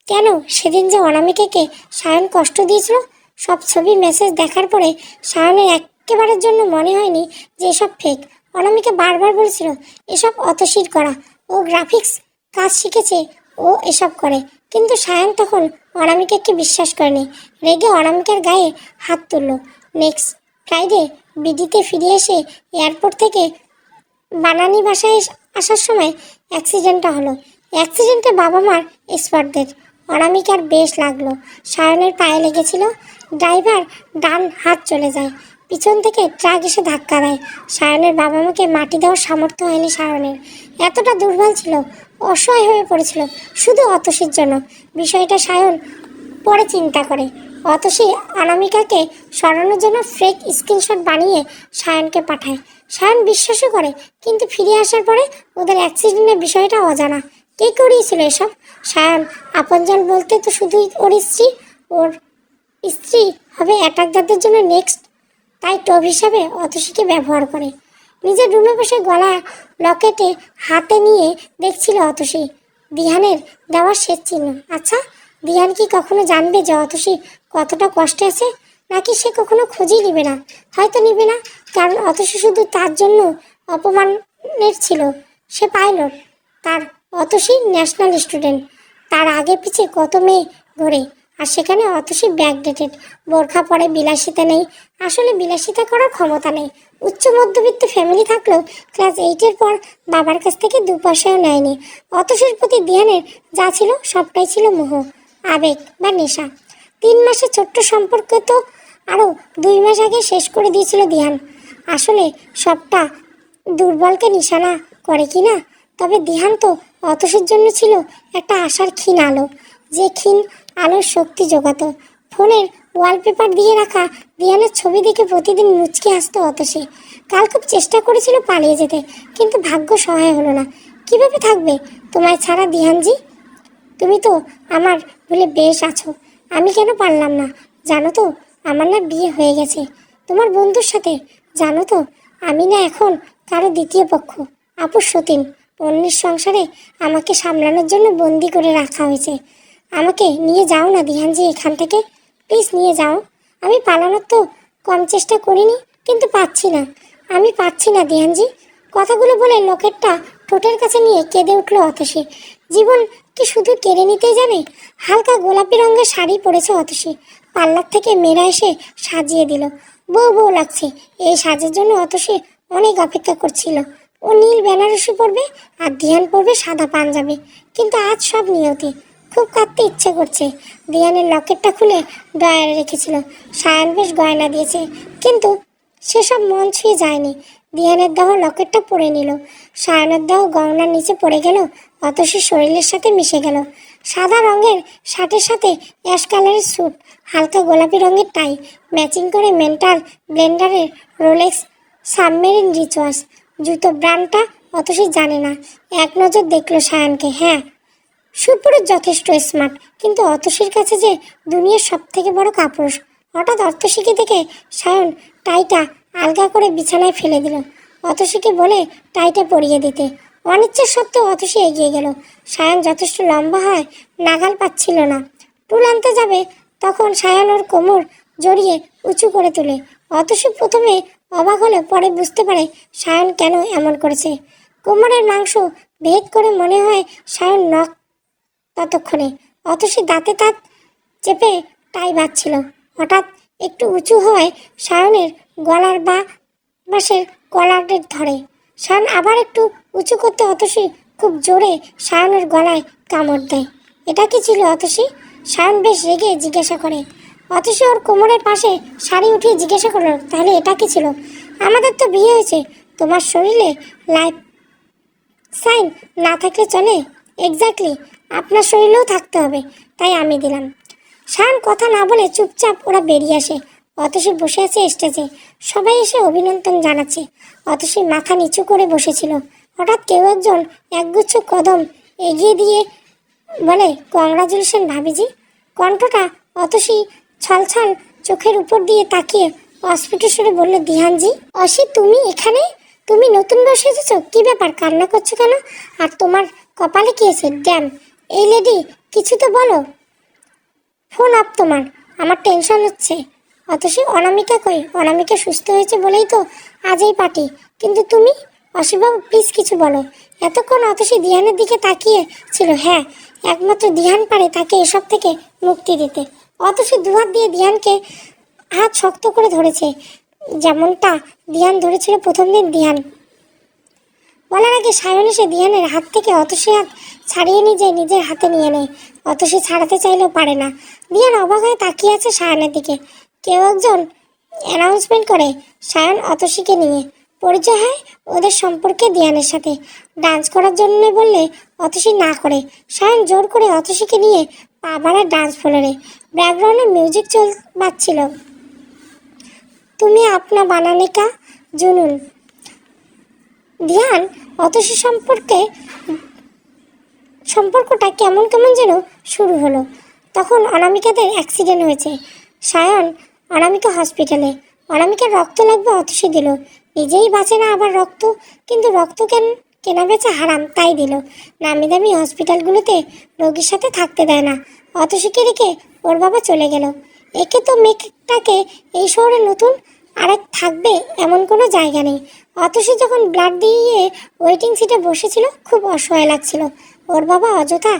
কেন সেদিন যে অনামিকাকে সায়ন কষ্ট দিয়েছিল, সব ছবি মেসেজ দেখার পরে সায়নের একেবারের জন্য মনে হয়নি যে এসব ফেক। অনামিকা বারবার বলছিল এসব অতসীর করা, ও গ্রাফিক্স কাজ শিখেছে, ও এসব করে। কিন্তু সায়ন তখন অনামিকাকে বিশ্বাস করেনি। রেগে অনামিকার গায়ে হাত তুলল। নেক্সট ফ্রাইডে বিডিতে ফিরে এসে এয়ারপোর্ট থেকে বানানি বাসায় আসার সময় অ্যাক্সিডেন্টটা হলো। অ্যাক্সিডেন্টে বাবা মার এক্সপার্টদের। অনামিকার বেশ লাগলো। সায়নের পায়ে লেগেছিল। ড্রাইভার ডান হাত চলে যায়। পিছন থেকে ট্রাক এসে ধাক্কা দেয়। সায়নের বাবা মাকে মাটি দেওয়ার সামর্থ্য হয়নি সায়নের, এতটা দুর্বল ছিল, অসহায় হয়ে পড়েছিল শুধু অতসীর জন্য। বিষয়টা সায়ন পরে চিন্তা করে। অতসী অনামিকাকে সরানোর জন্য ফেক স্ক্রিনশট বানিয়ে সায়নকে পাঠায়। সায়ন বিশ্বাসও করে, কিন্তু ফিরে আসার পরে ওদের অ্যাক্সিডেন্টের বিষয়টা অজানা। কে করিয়েছিল এসব? সায়ন আপনজন বলতে তো শুধুই ওর স্ত্রী। ওর স্ত্রী হবে অ্যাটাকদারদের জন্য নেক্সট। তাই টব হিসাবে অতসীকে ব্যবহার করে। নিজের রুমে বসে গলা লকেটে হাতে নিয়ে দেখছিল অতসী দিহানের দেওয়ার শেষ চিহ্ন। আচ্ছা, দিহান কি কখনো জানবে যে অতসী কতটা কষ্টে আছে? নাকি সে কখনো খোঁজই নিবে না? হয়তো নিবে না, কারণ অতসী শুধু তার জন্য অপমানের ছিল। সে পাইলট, তার অতসী ন্যাশনাল স্টুডেন্ট, তার আগে পিছে কত মেয়ে ঘোরে, আর সেখানে অতসী ব্যাকডেটেড, বোরখা পরে, বিলাসিতা নেই। আসলে বিলাসিতা করার ক্ষমতা নেই। উচ্চ মধ্যবিত্ত ফ্যামিলি থাকলেও ক্লাস 8-এর পর বাবার কাছ থেকে 2 পয়সাও নেয়নি। অতসীর প্রতি দিহানের যা ছিল সবটাই ছিল মোহ, আবেগ বা নেশা। 3 মাসের ছোট্ট সম্পর্ক তো আরও 2 মাস আগে শেষ করে দিয়েছিল দিহান। আসলে সবটা দুর্বলকে নিশানা করে কি না? তবে দিহান তো অতসীর জন্য ছিল একটা আশার ক্ষীণ আলো, যে ক্ষীণ আলোর শক্তি যোগাতো। ফোনের ওয়ালপেপার দিয়ে রাখা দিহানের ছবি দেখে প্রতিদিন মুচকি হাসতো অতসী। কাল খুব চেষ্টা করেছিল পালিয়ে যেতে, কিন্তু ভাগ্য সহায় হলো না। কিভাবে থাকবে তোমায় ছাড়া দিহানজি? তুমি তো আমার বলে বেশ আছো, আমি কেন পারলাম না? জানো তো আমার না বিয়ে হয়ে গেছে তোমার বন্ধুর সাথে। জানো তো আমি না এখন কারো দ্বিতীয় পক্ষ। আপুর সতীন, অন্যের সংসারে আমাকে সামলানোর জন্য বন্দি করে রাখা হয়েছে। আমাকে নিয়ে যাও না দিহানজি এখান থেকে, প্লিজ নিয়ে যাও। আমি পালানোর তো কম চেষ্টা করিনি, কিন্তু পাচ্ছি না, আমি পাচ্ছি না দিহানজি। কথাগুলো বলে লকেটটা ঠোঁটের কাছে নিয়ে কেঁদে উঠল অতসী। জীবন কি শুধু কেড়ে নিতেই জানে? হালকা গোলাপি রঙের শাড়ি পরেছে অতসী। পার্লার থেকে মেয়েরা এসে সাজিয়ে দিল। বউ বউ লাগছে। এই সাজের জন্য অতসী অনেক অপেক্ষা করছিল। ও নীল বেনারসি পরবে আর দিহান পরবে সাদা পাঞ্জাবি। কিন্তু আজ সব নিয়তি। খুব কাঁদতে ইচ্ছে করছে। দিহানের লকেটটা খুলে ড্রয়ারে রেখেছিল। সায়ন বেশ গয়না দিয়েছে, কিন্তু সেসব মন ছুঁয়ে যায়নি। দিহানের দেহ লকেটটা পরে নিল। সায়নের দেহ গহনার নিচে পড়ে গেল, অতসীর শরীরের সাথে মিশে গেল। সাদা রঙের শার্টের সাথে অ্যাশ কালারের স্যুট, হালকা গোলাপি রঙের টাই, ম্যাচিং করে মেন্টাল ব্লেন্ডারের রোলেক্স সাবমেরিন রিচওয়াচ। জুতো ব্র্যান্ডটা অতসী জানে না। এক নজর দেখলো সায়নকে। হ্যাঁ, সুপুরুষ যথেষ্ট স্মার্ট, কিন্তু অতসীর কাছে যে দুনিয়ার সব থেকে বড় কাপুরুষ। হঠাৎ অতসীকে দেখে সায়ন টাইটা আলগা করে বিছানায় ফেলে দিল। অতসীকে বলে টাইটা পরিয়ে দিতে। অনিচ্ছা সত্ত্বেও অতসী এগিয়ে গেল। সায়ন যথেষ্ট লম্বা হয় নাগাল পাচ্ছিল না। টুল আনতে যাবে, তখন সায়ন ওর কোমর জড়িয়ে উঁচু করে তোলে। অতসী প্রথমে অবাক হলে পরে বুঝতে পারে সায়ন কেন এমন করেছে। কোমরের মাংস ভেদ করে মনে হয় সায়ন নখ। ততক্ষণে অতসী দাঁতে দাঁত চেপে টাই বাঁধছিল। হঠাৎ একটু উঁচু হওয়ায় সায়নের গলার বা পাশের কলারের ধরে। সায়ন আবার একটু উঁচু করতে অতসী খুব জোরে সায়নের গলায় কামড় দেয়। এটা কি ছিল অতসী? সায়ন বেশ রেগে জিজ্ঞাসা করে। অতসী ওর কোমরের পাশে শাড়ি উঠিয়ে জিজ্ঞাসা করলো, তাহলে এটা কি ছিল? আমাদের তো বিয়ে হয়েছে, তোমার শরীরে লাইফ সাইন না থাকলে চলে? এক্স্যাক্টলি, আপনার শরীরেও থাকতে হবে, তাই আমি দিলাম। সায়ন কথা না বলে চুপচাপ ওরা বেরিয়ে আসে। অতসী বসে আছে স্টেজে। সবাই এসে অভিনন্দন জানাচ্ছে। অতসী মাথা নিচু করে বসেছিল। হঠাৎ কেউ একজন একগুচ্ছ কদম এগিয়ে দিয়ে বলে, কংগ্রাচুলেশন ভাবিজি। কণ্ঠটা অতসী ছলছল চোখের উপর দিয়ে তাকিয়ে অস্ফুট সুরে বলল, দিহানজি। অসি, তুমি এখানে? তুমি নতুন বসে এসেছো? কি ব্যাপার, কান্না করছো কেন? আর তোমার কপালে কি আছে? ড্যাম, এই লেডি, কিছু তো বলো। ফোন আপ তোমার, আমার টেনশন হচ্ছে। অতসী, অনামিকা কই? অনামিকা সুস্থ হয়েছে বলেই তো আজ এই পার্টি। কিন্তু তুমি? অসীবাবু প্লিজ কিছু বলো। এতক্ষণ অতসী দিহানের দিকে তাকিয়ে ছিল। হ্যাঁ, একমাত্র দিহান পারে তাকে এসব থেকে মুক্তি দিতে। অতসী দুহাত দিয়ে দিহানকে হাত শক্ত করে ধরেছে, যেমনটা দিহান ধরেছিল প্রথম দিন। দিহান বলার আগে সায়ন এসে দিহানের হাত থেকে অতসী হাত ছাড়িয়ে নিজের হাতে নিয়ে নেয়। অতসী ছাড়াতে চাইলেও পারে না। দিহান অবাক হয়ে তাকিয়ে আছে সায়নের দিকে। কেউ একজন অ্যানাউন্সমেন্ট করে সায়ন অতসীকে নিয়ে। পরিচয় হয় ওদের সম্পর্কে দিয়ানের সাথে। ডান্স করার জন্য বললে অতসী না করে। সায়ন জোর করে অতসীকে নিয়ে পা বাড়ায় ডান্স ফ্লোরে। ব্যাকগ্রাউন্ডে মিউজিক বাজছিল। তুমি আপনা বানানে কা জুনুন। ধ্যান অতসী সম্পর্কটা কেমন কেমন যেন শুরু হলো। তখন অনামিকাদের অ্যাক্সিডেন্ট হয়েছে। সায়ন অনামিকা হসপিটালে। অনামিকার রক্ত লাগবে, অতসী দিল। নিজেই বাঁচে না আবার রক্ত, কিন্তু রক্ত কেনা বেচা হারাম, তাই দিল। নামি দামি হসপিটালগুলোতে রোগীর সাথে থাকতে দেয় না। অতসীকে রেখে ওর বাবা চলে গেল। একে তো মেয়েটাকে এই শহরে নতুন আরেক থাকবে এমন কোনো জায়গা নেই। অতসী যখন ব্লাড দিয়ে ওয়েটিং সিটে বসেছিল খুব অসহায় লাগছিল। ওর বাবা অযথা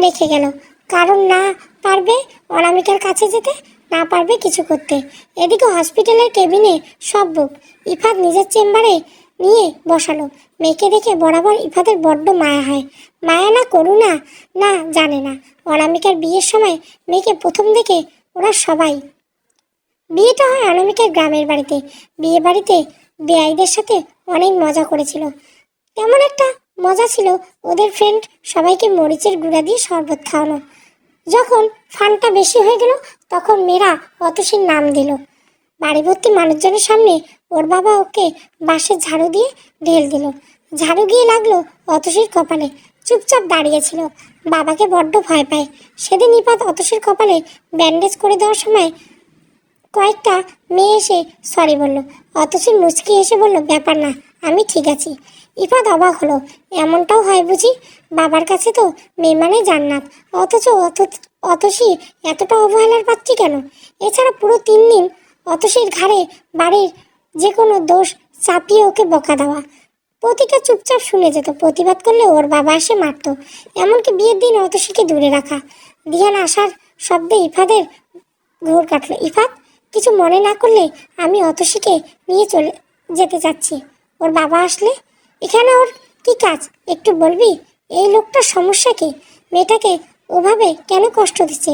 রেখে গেল, কারণ না পারবে অনামিকার কাছে যেতে, না পারবে কিছু করতে। এদিকে হসপিটালের কেবিনে সব বুক। ইফাত নিজের চেম্বারে নিয়ে বসালো। মেয়েকে দেখে বরাবর ইফাতের বড্ড মায়া হয়। মায়া না করুণা না জানে না। অনামিকার বিয়ের সময় মেয়েকে প্রথম দেখে ওরা সবাই। বিয়েটা হয় অনামিকার গ্রামের বাড়িতে। বিয়ে বাড়িতে বেআইদের সাথে অনেক মজা করেছিল। তেমন একটা মজা ছিল ওদের ফ্রেন্ড সবাইকে মরিচের গুঁড়া দিয়ে শরবত খাওয়ানো। যখন ফানটা বেশি হয়ে গেল তখন মেয়েরা অতসীর নাম দিল। বাড়ি ভর্তি মানুষজনের সামনে ওর বাবা ওকে বাঁশের ঝাড়ু দিয়ে ঢেল দিল। ঝাড়ু গিয়ে লাগলো অতসীর কপালে। চুপচাপ দাঁড়িয়েছিল। বাবাকে বড্ড ভয় পায়। সেদিন ইফাত অতসীর কপালে ব্যান্ডেজ করে দেওয়ার সময় কয়েকটা মেয়ে এসে সরি বলল। অতসী মুচকি এসে বলল, ব্যাপার না, আমি ঠিক আছি। ইফাত অবাক হলো, এমনটাও হয় বুঝি? বাবার কাছে তো মেয়ে মানে জান্নাত, অথচ অতসী এতটা অবহেলার পাচ্ছি কেন? এছাড়া পুরো 3 দিন অতসীর ঘাড়ে বাড়ির যে কোনো দোষ চাপিয়ে ওকে বকা দেওয়া। প্রতিটা চুপচাপ শুনে যেত, প্রতিবাদ করলে ওর বাবা এসে মারত। এমনকি বিয়ের দিন অতসীকে দূরে রাখা। দিয়ান আসার শব্দে ইফাদের ঘোর কাটল। ইফাত, কিছু মনে না করলে আমি অতসীকে নিয়ে চলে যেতে চাচ্ছি। ওর বাবা আসলে? এখানে ওর কি কাজ একটু বলবি? এই লোকটার সমস্যা কি? মেয়েটাকে ওভাবে কেন কষ্ট দিচ্ছে?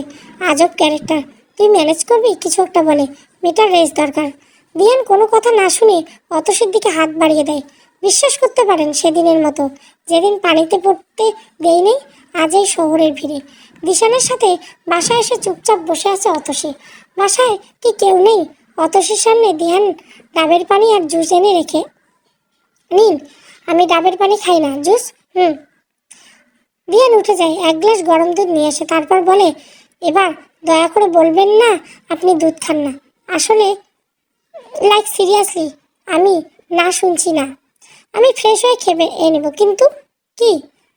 আজব ক্যারেক্টার। তুই ম্যানেজ করবি? কিছু একটা বলে। মেয়েটার রেস্ট দরকার। দিয়ান কোনো কথা না শুনে অতসীর দিকে হাত বাড়িয়ে দেয়। বিশ্বাস করতে পারেন সেদিনের মতো, যেদিন পানিতে পড়তে দেই নেই, আজ এই শহরের ভিড়ে। দিশানের সাথে বাসায় এসে চুপচাপ বসে আছে অতসী। বাসায় কি কেউ নেই? অতসীর সামনে দিহান ডাবের পানি আর জুস এনে রেখে, নিন। আমি ডাবের পানি খাই না, জুস। দিহান উঠে যায়, 1 গ্লাস গরম দুধ নিয়ে আসে। তারপর বলে, এবার দয়া করে বলবেন না আপনি দুধ খান না। আসলে লাইক সিরিয়াসলি, আমি না শুনছি না। আমি ফ্রেশ হয়ে খেবে নেব। কিন্তু কি?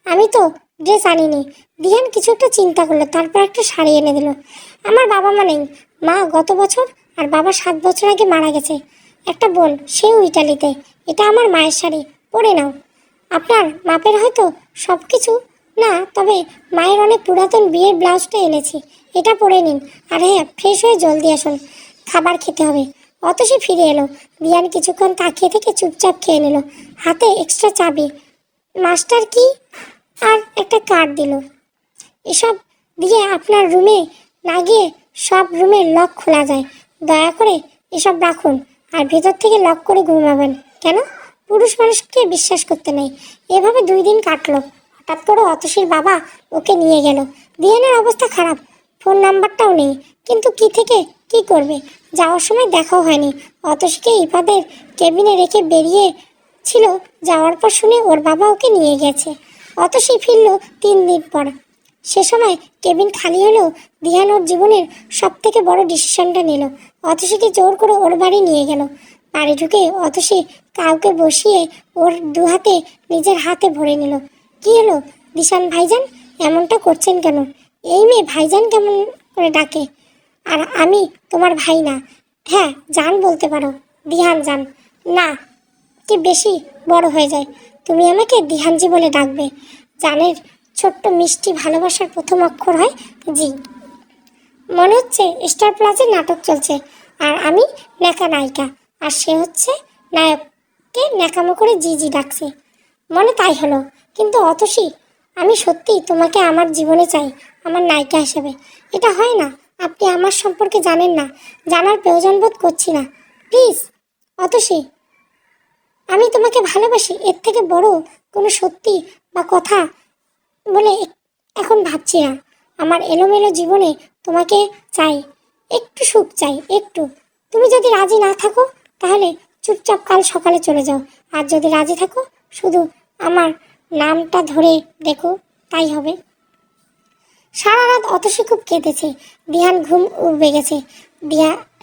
আমি তো ড্রেস আনিনি। দিহান কিছু একটা চিন্তা করলো, তারপর একটা শাড়ি এনে দিল। আমার বাবা মা নেই, মা গত বছর আর বাবা 7 বছর আগে মারা গেছে। একটা বোন, সেও ইটালিতে। এটা আমার মায়ের শাড়ি, পরে নাও। আপনার মাপের হয়তো সব কিছু না, তবে মায়ের অনেক পুরাতন বিয়ের ব্লাউজটা এনেছি, এটা পরে নিন। আর হ্যাঁ, ফ্রেশ হয়ে জলদি আসুন, খাবার খেতে হবে। অতসী ফিরে এলো। দিয়ান কিছুক্ষণ তাকিয়ে থেকে চুপচাপ খেয়ে নিল। হাতে এক্সট্রা চাবি, মাস্টার কি আর একটা কার্ড দিল। এসব দিয়ে আপনার রুমে না গিয়ে সব রুমের লক খোলা যায়। দয়া করে এসব রাখুন, আর ভেতর থেকে লক করে ঘুমাবেন। কেন? পুরুষ মানুষকে বিশ্বাস করতে নেই। এভাবে 2 দিন কাটলো। হঠাৎ করে অতসীর বাবা ওকে নিয়ে গেল। দিয়ানের অবস্থা খারাপ, ফোন নাম্বারটাও নেই, কিন্তু কি থেকে কি করবে? যাওয়ার সময় দেখাও হয়নি। অতসীকে ইফাদের কেবিনে রেখে বেরিয়ে ছিল। যাওয়ার পর শুনে ওর বাবা ওকে নিয়ে গেছে। অতসী ফিরল 3 দিন পর। সে সময় কেবিন খালি হলেও দিহান ওর জীবনের সব থেকে বড় ডিসিশনটা নিল। অতসীকে জোর করে ওর বাড়ি নিয়ে গেল। বাড়ি ঢুকে অতসী কাউকে বসিয়ে ওর 2 হাতে নিজের হাতে ভরে নিল। কি হলো দিশান ভাইজান, এমনটা করছেন কেন? এই মেয়ে ভাইজান কেমন করে ডাকে? আর আমি তোমার ভাই না। হ্যাঁ, জান বলতে পারো, দিহান জান। না, কি বেশি বড় হয়ে যায়। তুমি আমাকে দিহানজি বলে ডাকবে। জানের ছোট্ট মিষ্টি ভালোবাসার প্রথম অক্ষর হয় জি। মনে হচ্ছে স্টার প্লাসে নাটক চলছে, আর আমি ন্যাকা নায়িকা, আর সে হচ্ছে নায়ককে ন্যাকামো করে জি জি ডাকছে। মনে তাই হলো। কিন্তু অতসী, আমি সত্যি তোমাকে আমার জীবনে চাই, আমার নায়িকা হিসেবে। এটা হয় না। আপনি আমার সম্পর্কে জানেন না, জানার প্রয়োজন বোধ করছি না। প্লিজ অতসী, আমি তোমাকে ভালোবাসি, এর থেকে বড় কোনো সত্যি বা কথা বলে এখন ভাবছি না। আমার এলোমেলো জীবনে তোমাকে চাই, একটু সুখ চাই, একটু। তুমি যদি রাজি না থাকো তাহলে চুপচাপ কাল সকালে চলে যাও, আর যদি রাজি থাকো শুধু আমার নামটা ধরে দেখো, তাই হবে। সারা রাত অতসী খুব কেঁদেছে। দিহান ঘুম উবে গেছে।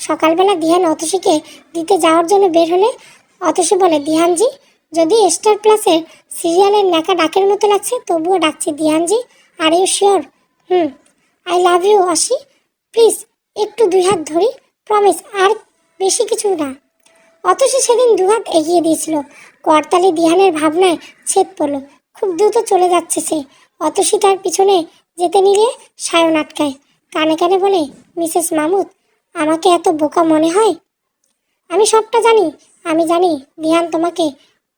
সকালবেলা দিহান অতসীকে দিতে যাওয়ার জন্য বের হলে অতসী বলে, দিহানজি, যদি স্টার প্লাসের সিরিয়ালের ন্যাকা ডাকের মতো লাগছে তবুও ডাকছি। দিহানজি, are you sure? I love you অসি, প্লিজ একটু দুই হাত ধরি, প্রমিস, আর বেশি কিছু না। অতসী সেদিন দুহাত এগিয়ে দিয়েছিল। করতালি দিহানের ভাবনায় ছেদ পড়ল। খুব দ্রুত চলে যাচ্ছে সে। অতসী তার পিছনে যেতে নিলে সায়ন আটকায়। কানে কানে বলে, মিসেস মামুদ, আমাকে এত বোকা মনে হয়? আমি সবটা জানি, আমি জানি দিহান তোমাকে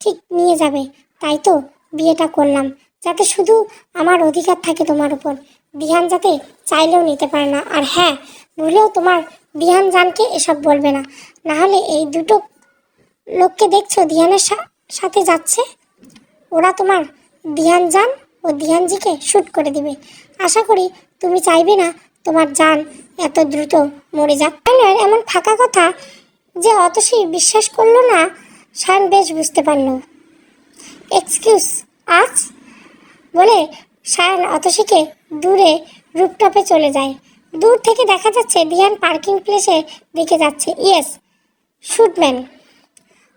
ঠিক নিয়ে যাবে, তাই তো বিয়েটা করলাম, যাতে শুধু আমার অধিকার থাকে তোমার উপর। দিহান যাতে চাইলেও নিতে পারে না। আর হ্যাঁ, ভুলেও তোমার দিহান জানকে এসব বলবে না, না হলে এই দুটো লোককে দেখছো দিহানের সাথে যাচ্ছে, ওরা তোমার দিহান জান ও দিহানজিকে শ্যুট করে দিবে। আশা করি তুমি চাইবে না তোমার জান এত দ্রুত মরে যাক। এমন ফাঁকা কথা যে অতসী বিশ্বাস করলো না, শান বেশ বুঝতে পারল। এক্সকিউজ আজ বলে শান অতসীকে দূরে রুপটপে চলে যায়। দূর থেকে দেখা যাচ্ছে দিহান পার্কিং প্লেসের দিকে যাচ্ছে। ইয়েস শুটম্যান।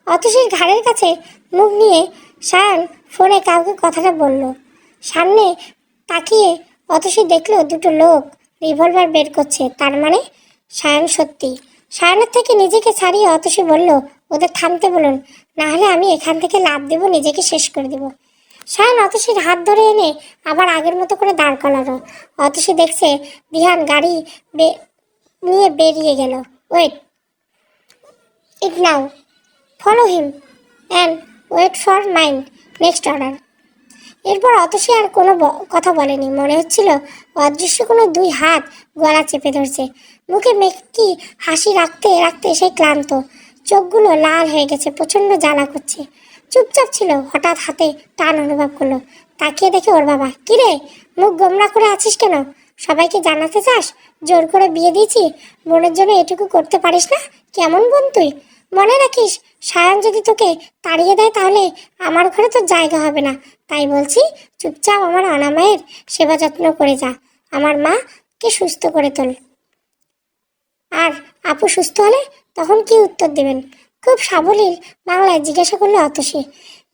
অতসীর ঘাড়ের কাছে মুখ নিয়ে শান ফোনে কাউকে কথাটা বলল। সামনে তাকিয়ে অতসী দেখলো দুটো লোক রিভলভার বের করছে। তার মানে শায়ন সত্যি। শায়নের থেকে নিজেকে ছাড়িয়ে অতসী বলল, ওদের থামতে বলুন, না হলে আমি এখান থেকে লাফ দেব, নিজেকে শেষ করে দেব। শায়ন অতসীর হাত ধরে এনে আবার আগের মতো করে দাঁড় করালো। অতসী দেখছে দিহান গাড়ি নিয়ে বেরিয়ে গেল। Wait it now, follow him and wait for mine next order. এরপর অতসী আর কোনো কথা বলেনি। মনে হচ্ছিল অদৃশ্য কোনো দুই হাত গলা চেপে ধরছে। মুখে মেকি হাসি রাখতে রাখতে সে ক্লান্ত, চোখগুলো লাল হয়ে গেছে, প্রচণ্ড জ্বালা করছে। চুপচাপ ছিল, হঠাৎ হাতে টান অনুভব করলো। তাকিয়ে দেখে ওর বাবা। কিরে, মুখ গোমরা করে আছিস কেন? সবাইকে জানাতে চাস জোর করে বিয়ে দিয়েছি? বোনের জন্য এটুকু করতে পারিস না? কেমন বোন তুই? মনে রাখিস, সায়ন যদি তোকে তাড়িয়ে দেয় তাহলে আমার ঘরে তোর জায়গা হবে না। তাই বলছি, চুপচাপ আমার অনামায়ের সেবা যত্ন করে যা, আমার মাকে সুস্থ করে তোল। আর আপু সুস্থ হলে তখন কি উত্তর দেবেন? খুব সাবলীল বাংলায় জিজ্ঞাসা করলো অতসী।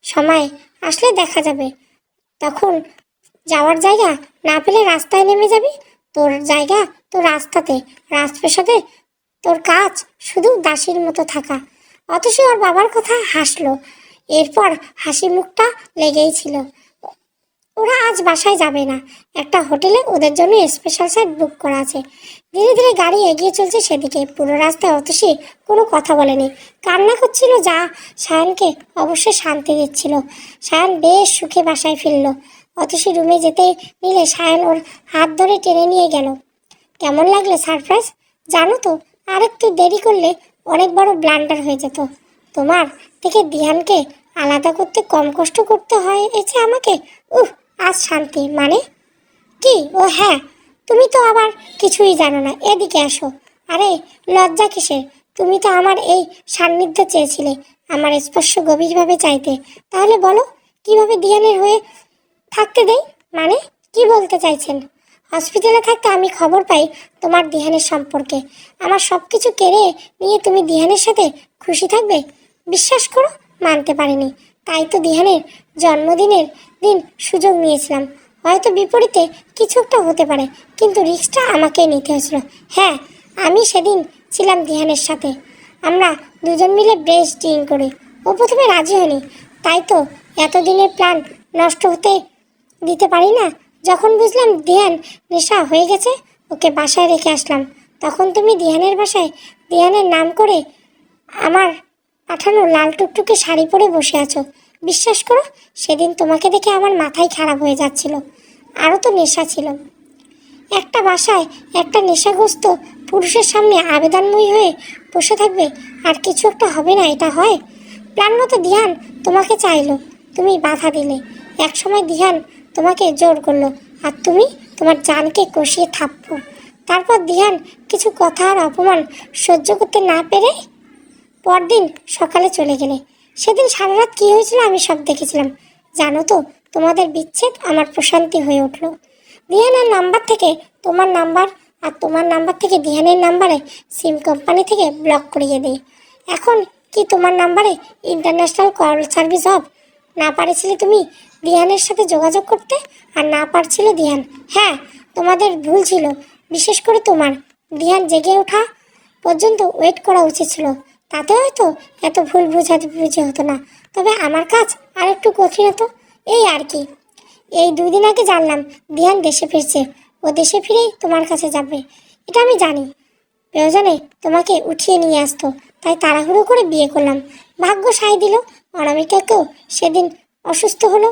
সময় আসলে দেখা যাবে, তখন যাওয়ার জায়গা না পেলে রাস্তায় নেমে যাবি। তোর জায়গা তোর রাস্তাতে, রাজপ্রাসাদে তোর কাজ শুধু দাসীর মতো থাকা। অতসী ওর বাবার কথা হাসলো। এরপর হাসি মুখটা লেগেই ছিল। ওরা আজ বাসায় যাবে না, একটা হোটেলে ওদের জন্য স্পেশাল সাইট বুক করা আছে। ধীরে ধীরে গাড়ি এগিয়ে চলছে সেদিকে। পুরো রাস্তায় অতসী কোনো কথা বলেনি, কান্না করছিল, যা সায়নকে অবশ্যই শান্তি দিচ্ছিল। সায়ন বেশ সুখে বাসায় ফিরল। অতসী রুমে যেতে নিলে সায়ন ওর হাত ধরে টেনে নিয়ে গেল। কেমন লাগলো সারপ্রাইজ? জানো তো, আরেকটু দেরি করলে অনেক বড় ব্লান্ডার হয়ে যেত। তোমার থেকে দিহানকে আলাদা করতে কম কষ্ট করতে হয়েছে আমাকে। আজ শান্তি। মানে কি? ও হ্যাঁ, তুমি তো আবার কিছুই জানো না। এদিকে আসো। আরে লজ্জা কিসের? তুমি তো আমার এই সান্নিধ্য চেয়েছিলে, আমার স্পর্শ গভীরভাবে চাইতে। তাহলে বলো, কিভাবে দিহানের হয়ে থাকতে দেই? মানে কি বলতে চাইছেন? হসপিটালে থাকতে আমি খবর পাই তোমার দিহানের সম্পর্কে। আমার সব কিছু কেড়ে নিয়ে তুমি দিহানের সাথে খুশি থাকবে? বিশ্বাস করো, মানতে পারিনি। তাই তো দিহানের জন্মদিনের দিন সুযোগ নিয়েছিলাম। হয়তো বিপরীতে কিছু একটা হতে পারে, কিন্তু রিস্কটা আমাকেই নিতে হয়েছিল। হ্যাঁ, আমি সেদিন ছিলাম দিহানের সাথে। আমরা দুজন মিলে বেশ ড্রিং করি। ও প্রথমে রাজি হয়নি, তাই তো এতদিনের প্ল্যান নষ্ট হতে দিতে পারি না। যখন বুঝলাম দিহান নেশা হয়ে গেছে, ওকে বাসায় রেখে আসলাম। তখন তুমি দিহানের বাসায় দিহানের নাম করে আমার পাঠানো লাল টুকটুকে শাড়ি পরে বসে আছো। বিশ্বাস করো, সেদিন তোমাকে দেখে আমার মাথাই খারাপ হয়ে যাচ্ছিল। আরও তো নেশা ছিল। একটা বাসায় একটা নেশাগ্রস্ত পুরুষের সামনে আবেদনময়ী হয়ে বসে থাকবে আর কিছু একটা হবে না, এটা হয়? প্ল্যান মতো দিহান তোমাকে চাইলো, তুমি বাধা দিলে। একসময় দিহান তোমাকে জোর করলো আর তুমি তোমার জানকে কষিয়ে থাপ্পড়। তারপর দিহান কিছু কথা আর অপমান সহ্য করতে না পেরে পরদিন সকালে চলে গেলে। সেদিন সারা রাত কী হয়েছিল আমি সব দেখেছিলাম। জানো তো, তোমাদের বিচ্ছেদ আমার প্রশান্তি হয়ে উঠলো। দিহানের নাম্বার থেকে তোমার নাম্বার আর তোমার নাম্বার থেকে দিহানের নাম্বারে সিম কোম্পানি থেকে ব্লক করিয়ে দিই। এখন কি তোমার নাম্বারে ইন্টারন্যাশনাল কল সার্ভিস অফ? না পারেছিলে তুমি দিহানের সাথে যোগাযোগ করতে, আর না পারছিল দিহান। হ্যাঁ, তোমাদের ভুল ছিল, বিশেষ করে তোমার। দিহান জেগে ওঠা পর্যন্ত ওয়েট করা উচিত ছিল, তাতে হয়তো এত ভুল বুঝে হতো না। তবে আমার কাজ আর একটু কঠিন হতো, এই আর কি। এই 2 দিন আগে জানলাম দিহান দেশে ফিরছে। ও দেশে ফিরেই তোমার কাছে যাবে, এটা আমি জানি। প্রয়োজনে তোমাকে উঠিয়ে নিয়ে আসতো, তাই তাড়াহুড়ো করে বিয়ে করলাম। ভাগ্য সায় দিল, অনামিকাকেও সেদিন অসুস্থ হলো,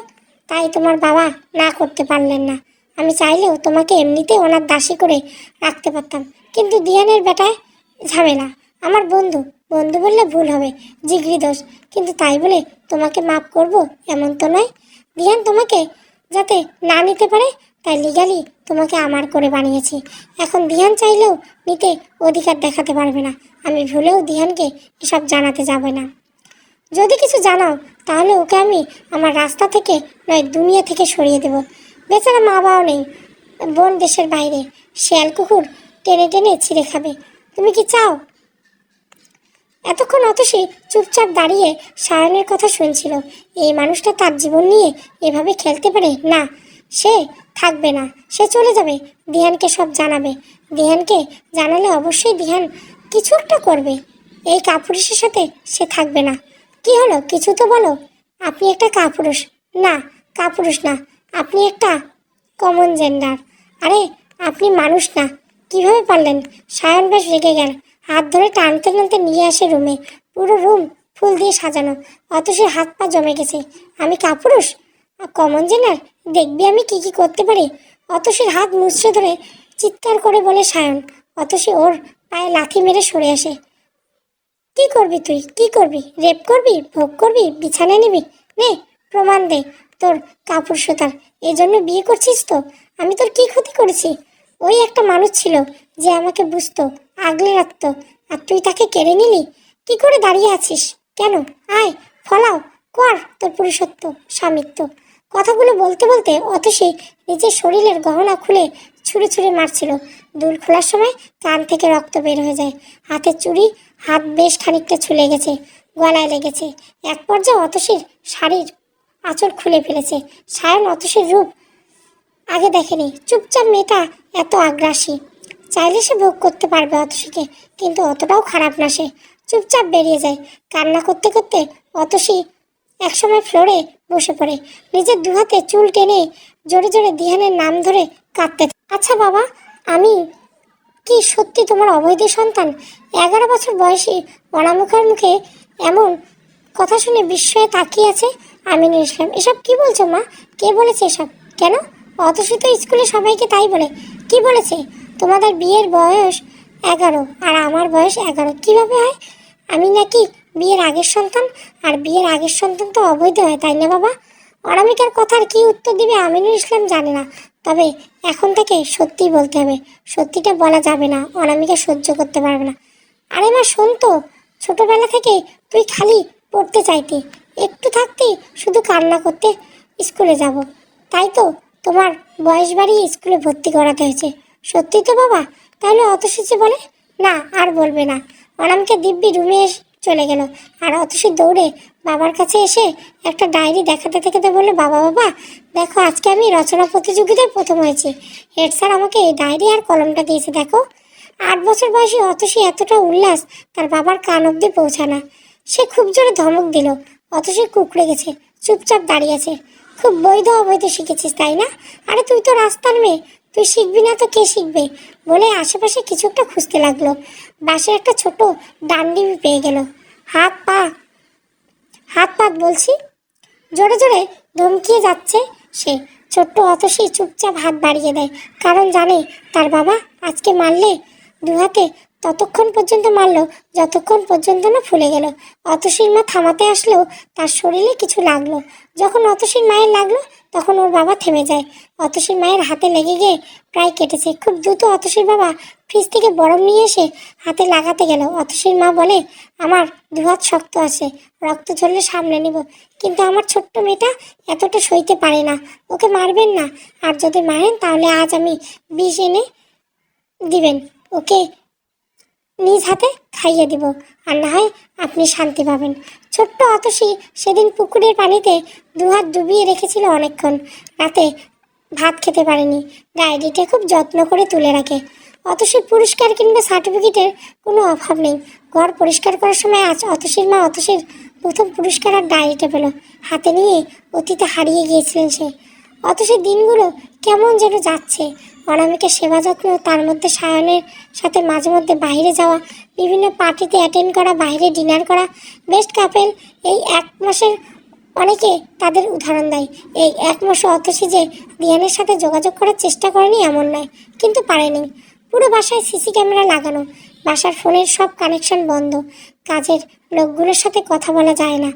তাই তোমার বাবা না করতে পারলেন না। আমি চাইলেও তোমাকে এমনিতে ওনার দাসী করে রাখতে পারতাম, কিন্তু দিহানের বেটায় ঝামেলা। আমার বন্ধু, বন্ধু বললে ভুল হবে, জিগরি দোষ, কিন্তু তাই বলে তোমাকে মাফ করব এমন তো নয়। দিহান তোমাকে যাতে না নিতে পারে, তাই লিগালি তোমাকে আমার করে বানিয়েছি। এখন দিহান চাইলেও নিতে অধিকার দেখাতে পারবে না। আমি ভুলেও দিহানকে এসব জানাতে যাবে না। যদি কিছু জানাও তাহলে ওকে আমি আমার রাস্তা থেকে নয় দুনিয়া থেকে সরিয়ে দেব। বেচারা মা বাবাও নেই, বোন দেশের বাইরে, শেয়াল কুকুর টেনে টেনে ছিঁড়ে খাবে। তুমি কি চাও? এতক্ষণ অতসী চুপচাপ দাঁড়িয়ে সায়নের কথা শুনছিল। এই মানুষটা তার জীবন নিয়ে এভাবে খেলতে পারে না। সে থাকবে না, সে চলে যাবে, দিহানকে সব জানাবে। দিহানকে জানালে অবশ্যই দিহান কিছু একটা করবে। এই কাপুরুষের সাথে সে থাকবে না। কি হলো, কিছু তো বলো। আপনি একটা কাপুরুষ। না, কাপুরুষ না, আপনি একটা কমন জেন্ডার। আরে আপনি মানুষ না, কিভাবে পারলেন? সায়ন বেশ রেগে গেল, হাত ধরে টানতে টানতে নিয়ে আসে রুমে। পুরো রুম ফুল দিয়ে সাজানো, অথচ হাত পা জমে গেছে। আমি কাপুরুষ? কমন জেনার, দেখবি আমি কি কি করতে পারি। অতসীর হাত মুচড়ে ধরে চিৎকার করে বলে সায়ন। অতসী ওর পায়ে লাথি মেরে সরে আসে। কি করবি তুই? কি করবি? রেপ করবি? ভোগ করবি? বিছানায় নিবি? নে প্রমাণ দে তোর কাপুরুষতার। এই জন্য বিয়ে করছিস তো? আমি তোর কি ক্ষতি করেছি? ওই একটা মানুষ ছিল যে আমাকে বুঝতো, আগলে রাখতো, আর তুই তাকে কেড়ে নিলি। কি করে দাঁড়িয়ে আছিস কেন? আয়, ফলাও, কর তোর পুরুষত্ব, স্বামিত্ব। কথাগুলো বলতে বলতে অতসী নিজের শরীরের গহনা খুলে ছুঁড়ে ছুঁড়ে মারছিল। দুল খোলার সময় কান থেকে রক্ত বের হয়ে যায়। হাতের চুড়ি, হাত বেশ খানিকটা ছুলে গেছে, গলায় লেগেছে। এক পর্যায়ে অতসীর শাড়ির আঁচল খুলে ফেলেছে। সায়ন অতসীর রূপ আগে দেখেনি। চুপচাপ মেয়েটা এত আগ্রাসী, চাইলে সে ভোগ করতে পারবে অতসীকে, কিন্তু অতটাও খারাপ না সে। চুপচাপ বেরিয়ে যায়। কান্না করতে করতে অতসী একসময় ফ্লোরে বসে পড়ে, নিজের দুহাতে চুল টেনে জোরে জোরে দিহানের নাম ধরে কাঁদতে। আচ্ছা বাবা, আমি কি সত্যি তোমার অবৈধ সন্তান? 11 বছর বয়সী অনামিকার মুখে এমন কথা শুনে বিস্ময়ে তাকিয়ে আছে আমিনুল ইসলাম। এসব কি বলছো মা? কে বলেছে এসব? কেন? অতসী তো স্কুলে সবাইকে তাই বলে। কি বলেছে? তোমাদের বিয়ের বয়স 11 আর আমার বয়স 11, কিভাবে হয়? আমি নাকি বিয়ের আগের সন্তান? আর বিয়ের আগের সন্তান তো অবৈধ হয়, তাই না বাবা? অনামিকার কথার কি উত্তর দিবে আমিনুল ইসলাম জানে না। তবে এখন থেকে সত্যিই বলতে হবে। সত্যিটা বলা যাবে না, অনামিকা সহ্য করতে পারবে না। আরে মা শোন তো, ছোটবেলা থেকে তুই খালি পড়তে চাইতি, একটু থাকতেই শুধু কান্না করতে স্কুলে যাব, তাই তো তোমার বয়স বাড়িয়ে স্কুলে ভর্তি করাতে হয়েছে। সত্যি তো বাবা? তাহলে অতসী যে বলে না, আর বলবে না। অনামিকা দিব্যি রুমে চলে গেল, আর অতসী দৌড়ে বাবার কাছে এসে একটা ডায়েরি দেখাতে দেখাতে বললো, বাবা বাবা দেখো, আজকে আমি রচনা প্রতিযোগিতায় প্রথম হয়েছি। হেড স্যার আমাকে এই ডায়েরি আর কলমটা দিয়েছে, দেখো। 8 বছর বয়সী অতসী এতটা উল্লাস তার বাবার কান অব্দি পৌঁছানা। সে খুব জোরে ধমক দিল। অতসী কুঁকড়ে গেছে, চুপচাপ দাঁড়িয়ে আছে। খুব বৈধ অবৈধ শিখেছিস তাই না? আরে তুই তো রাস্তার মেয়ে, তুই শিখবি না তো কে শিখবে? বলে আশেপাশে কিছু একটা খুঁজতে লাগলো। বাসে একটা ছোট ডান্ডিবি পেয়ে গেল। হাত পাত বলছি, জোরে জোরে ধমকিয়ে যাচ্ছে সে। ছোট্ট অতসী চুপচাপ হাত বাড়িয়ে দেয়, কারণ জানে তার বাবা আজকে মারলে দু হাতে ততক্ষণ পর্যন্ত মারল যতক্ষণ পর্যন্ত না ফুলে গেল। অতসীর মা থামাতে আসলেও তার শরীরে কিছু লাগলো। যখন অতসীর মায়ের লাগলো তখন ওর বাবা থেমে যায়। অতসীর মায়ের হাতে লেগে গিয়ে প্রায় কেটেছে। খুব দ্রুত অতসীর বাবা ফ্রিজ থেকে বরফ নিয়ে এসে হাতে লাগাতে গেল। অতসীর মা বলে, আমার দু হাত শক্ত আছে, রক্ত ঝরলে সামলে নিব, কিন্তু আমার ছোট্ট মেয়েটা এতটা সইতে পারে না, ওকে মারবেন না। আর যদি মারেন তাহলে আজ আমি বিষ এনে দিবেন, ওকে নিজ হাতে খাইয়ে দিব, আর না হয় আপনি শান্তি পাবেন। ছোট্ট অতসী সেদিন পুকুরের পানিতে দু হাত ডুবিয়ে রেখেছিল অনেকক্ষণ। রাতে ভাত খেতে পারেনি, ডায়েরিটা খুব যত্ন করে তুলে রাখে। অতসীর পুরস্কার কিংবা সার্টিফিকেটের কোনো অভাব নেই। ঘর পরিষ্কার করার সময় আজ অতসীর মা অতসীর প্রথম পুরস্কার আর ডায়েরিটা পেল। হাতে নিয়ে অতীতে হারিয়ে গিয়েছিলেন সে। অতসীর দিনগুলো কেমন যেন যাচ্ছে। অনামিকার সেবা যত্ন, তার মধ্যে সায়নের সাথে মাঝে মধ্যে বাইরে যাওয়া, বিভিন্ন পার্টিতে অ্যাটেন্ড করা, বাইরে ডিনার করা। বেস্ট কাপেল এই এক মাসের অনেকে তাদের উদাহরণ দেয়। এই এক মাসে অতসী যে দিয়ানের সাথে যোগাযোগ করার চেষ্টা করেনি এমন নয়, কিন্তু পারেনি। পুরো বাসায় সিসি ক্যামেরা লাগানো, বাসার ফোনের সব কানেকশন বন্ধ, কাজের লোকগুলোর সাথে কথা বলা যায় না।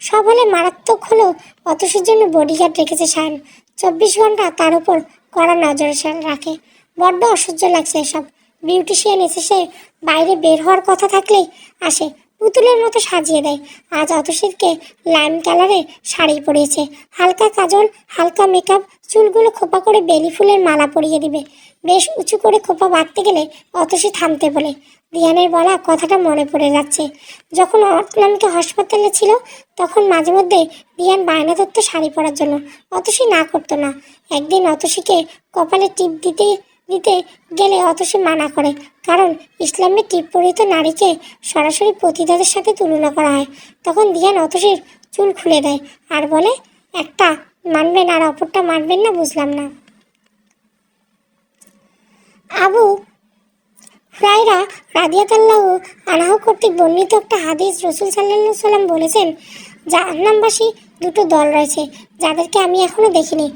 সব হলে মারাত্মক হলেও অতসীর জন্য বডিগার্ড রেখেছে সায়ন। 24 ঘন্টা তার উপর কড়া নজরে রাখে। বড্ড অসহ্য লাগছে এসব। বিউটিশিয়ান এসে বাইরে বের হওয়ার কথা থাকলেই আসে, পুতুলের মতো সাজিয়ে দেয়। আজ অতসীরকে লাইম কালারের শাড়ি পরিয়েছে, হালকা কাজল, হালকা মেকআপ, চুলগুলো খোপা করে বেলি ফুলের মালা পরিয়ে দিবে। বেশ উঁচু করে খোপা বাঁধতে গেলে অতসী থামতে বলে। দিয়ানের বলা কথাটা মনে পড়ে যাচ্ছে। যখন অনামিকা হাসপাতালে ছিল তখন মাঝে মধ্যে দিয়ান বায়না ধরত শাড়ি পরার জন্য, অতসী না করতো না। একদিন অতসীকে কপালে টিপ দিতে দিতে গেলে অতসী মানা করে, কারণ ইসলামে টিপ পরিহিত নারীকে সরাসরি পতিতাদের সাথে তুলনা করা হয়। তখন দিয়ান অতসীর চুল খুলে দেয় আর বলে, একটা মানবেন আর অপরটা মানবেন না, বুঝলাম না। আবু হুরায়রা রাদিয়াল্লাহু আনহু কর্তৃক বর্ণিত একটা হাদিস, রাসূল সাল্লাল্লাহু আলাইহি সাল্লাম বলেছেন, জাহান্নামবাসী দুটো দল রয়েছে যাদেরকে আমি এখনো দেখিনি।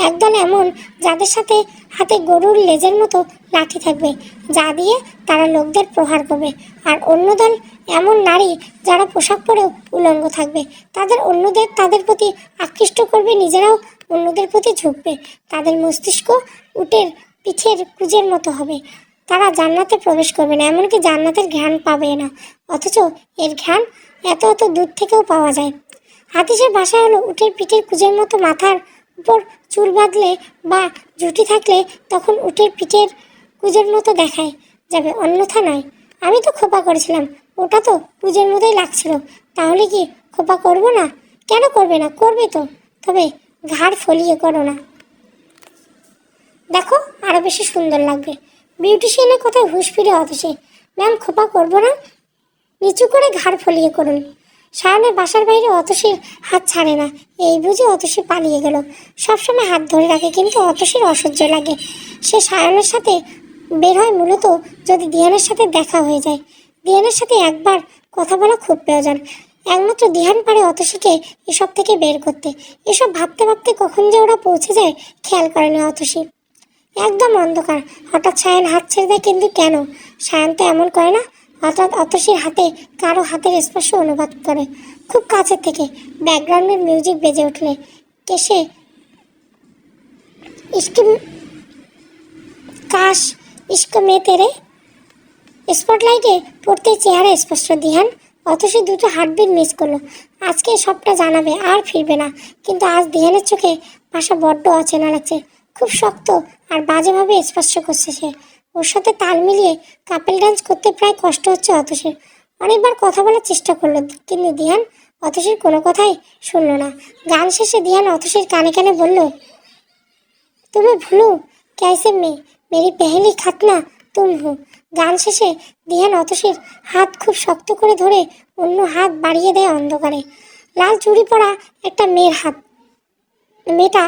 একদল এমন যাদের সাথে হাতে গরুর লেজের মতো লাঠি থাকবে, যা দিয়ে তারা লোকদের প্রহার করবে। আর অন্য দল এমন নারী যারা পোশাক পরেও উলঙ্গ থাকবে। তাদের অন্যদের তাদের প্রতি আকৃষ্ট করবে, নিজেরাও অন্যদের প্রতি ঝুঁকবে। তাদের মস্তিষ্ক উটের পিঠের কুজের মতো হবে। তারা জান্নাতে প্রবেশ করবে না, এমনকি জান্নাতের ঘ্রাণ পাবে না, অথচ এর ঘ্রাণ এত এত দূর থেকেও পাওয়া যায়। হাদিসের ভাষা হলো, উটের পিঠের কুজের মতো মাথার উপর চুল বাঁধলে বা জুটি থাকলে তখন উটের পিঠের কুজের মতো দেখায় যাবে, অন্যথা নয়। আমি তো খোপা করেছিলাম, ওটা তো কুজের মতোই লাগছিল। তাহলে কি খোপা করব না? কেন করবে না? করবে তো, তবে ঘাড় ফলিয়ে করো না। দেখো আরো বেশি সুন্দর লাগবে। বিউটিশিয়ানের কথায় হুঁশ ফিরে অতসী, ম্যাম খোপা করবো না, নিচু করে ঘাড় ফলিয়ে করুন। সায়নের বাসার বাইরে অতসীর হাত ছাড়ে না, এই বুঝে অতসী পালিয়ে গেল। সবসময় হাত ধরে রাখে, কিন্তু অতসীর অসহ্য লাগে। সে সায়নের সাথে বের হয় মূলত যদি দিহানের সাথে দেখা হয়ে যায়। দিহানের সাথে একবার কথা বলা খুব প্রয়োজন। একমাত্র দিহান পারে অতসীকে এসব থেকে বের করতে। এসব ভাবতে ভাবতে কখন যে ওরা পৌঁছে যায় খেয়াল করেনি অতসী। একদম অন্ধকার। হঠাৎ সায়ন হাত ছেড়ে দেয়, কিন্তু কেন? সায়ন তো এমন করে না। হঠাৎ অতসীর হাতে কারো হাতের স্পর্শ অনুভব করে, খুব কাছের থেকে। ব্যাকগ্রাউন্ডের মিউজিক বেজে উঠলে কেসে ইস্কি কাশ ইস্ক মে তেরে স্পটলাইটে পড়তে চেহারা স্পষ্ট। দিহান অতসী দুটো হার্টবিট মিস করলো। আজকে সবটা জানাবে আর ফিরবে না, কিন্তু আজ দিহানের চোখে ভাষা বড্ড অচেনা লাগছে। খুব শক্ত আর বাজেভাবে স্পর্শ করছে সে। ওর সাথে তাল মিলিয়ে কাপেল ডান্স করতে প্রায় কষ্ট হচ্ছে অতসীর। অনেকবার কথা বলার চেষ্টা করলো, কিন্তু দিহান অতসীর কোনো কথাই শুনলো না। গান শেষে দিহান অতসীর কানে কানে বলল, তুমি ভুলো कैसे मैं मेरी पहली खतना तुम हो। গান শেষে দিহান অতসীর হাত খুব শক্ত করে ধরে অন্য হাত বাড়িয়ে দেয় অন্ধকারে। লাল চুড়ি পরা একটা মেয়ের হাত। মেয়েটা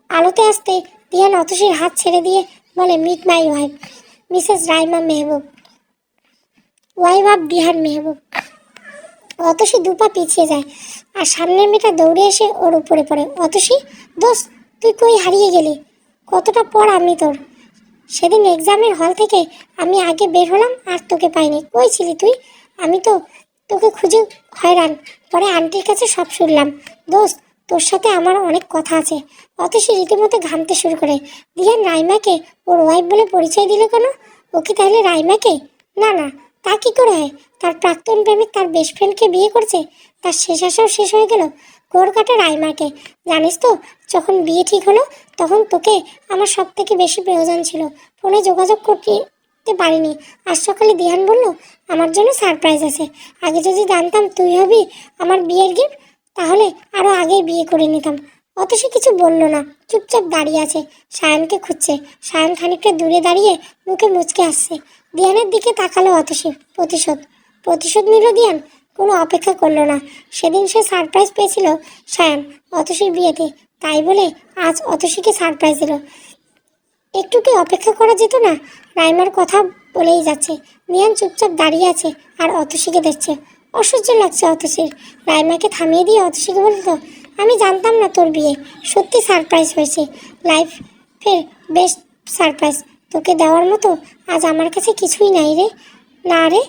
আলোতে আসতে দিহান অতসীর হাত ছেড়ে দিয়ে বলে, meet my wife Mrs Raima Mehboob, wife of Dihan Mehboob. Atasi দুপা পিছিয়ে যায় আর সামনের মেয়েটা দৌড়ে এসে ওর উপরে পড়ে। অতসী, দোস্ত তুই কই হারিয়ে গেলি? কতটা পর আমি তোর। সেদিন এক্সামের হল থেকে আমি আগে বের হলাম আর তোকে পাইনি। কই ছিলি তুই? আমি তো তোকে খুঁজে হয়রান। পরে আন্টির কাছে সব শুনলাম। দোস্ত, তোর সাথে আমার অনেক কথা আছে। অত সে রীতিমতো ঘামতে শুরু করে। দিয়ান রাইমাকে ওর ওয়াইফ বলে পরিচয় দিল কেন? ও কি তাহলে রাইমাকে? না না, তা কি করে হয়? তার প্রাক্তন প্রেমিক তার বেস্ট ফ্রেন্ডকে বিয়ে করছে, তার শেষ আশাও শেষ হয়ে গেল। গোর কাটে রাইমাকে। জানিস তো, যখন বিয়ে ঠিক হলো তখন তোকে আমার সব থেকে বেশি প্রয়োজন ছিল। ফোনে যোগাযোগ করতে পারিনি। আজ সকালে দিহান বলল আমার জন্য সারপ্রাইজ আছে। আগে যদি জানতাম তুই হবি আমার বিয়ের গিফট, তাহলে আরো আগেই বিয়ে করে নিতাম। অত সে কিছু বলল না, চুপচাপ দাঁড়িয়ে আছে। সায়নকে খুঁজছে। সায়ন খানিকটা দূরে দাঁড়িয়ে মুখে মুচকে আসছে। দিয়ানের দিকে তাকালো অতসী। প্রতিশোধ প্রতিশোধ নিল দিয়ান। কোনো অপেক্ষা করলো না। সেদিন সে সারপ্রাইজ পেয়েছিল সায়ন অতসীর বিয়েতে, তাই বলে আজ অতসীকে সারপ্রাইজ দিল। একটু কি অপেক্ষা করা যেত না? রাইমার কথা বলেই যাচ্ছে। নিয়ান চুপচাপ দাঁড়িয়ে আছে আর অতসীকে দেখছে। অসহ্য লাগছে অতসীর। রাইমাকে থামিয়ে দিয়ে অতসীকে বলল, আমি জানতাম না তোর বিয়ে। সত্যি সারপ্রাইজ হয়েছে। লাইফের বেস্ট সারপ্রাইজ। তোকে দেওয়ার মতো আজ আমার কাছে কিছুই নাই রে। না রে,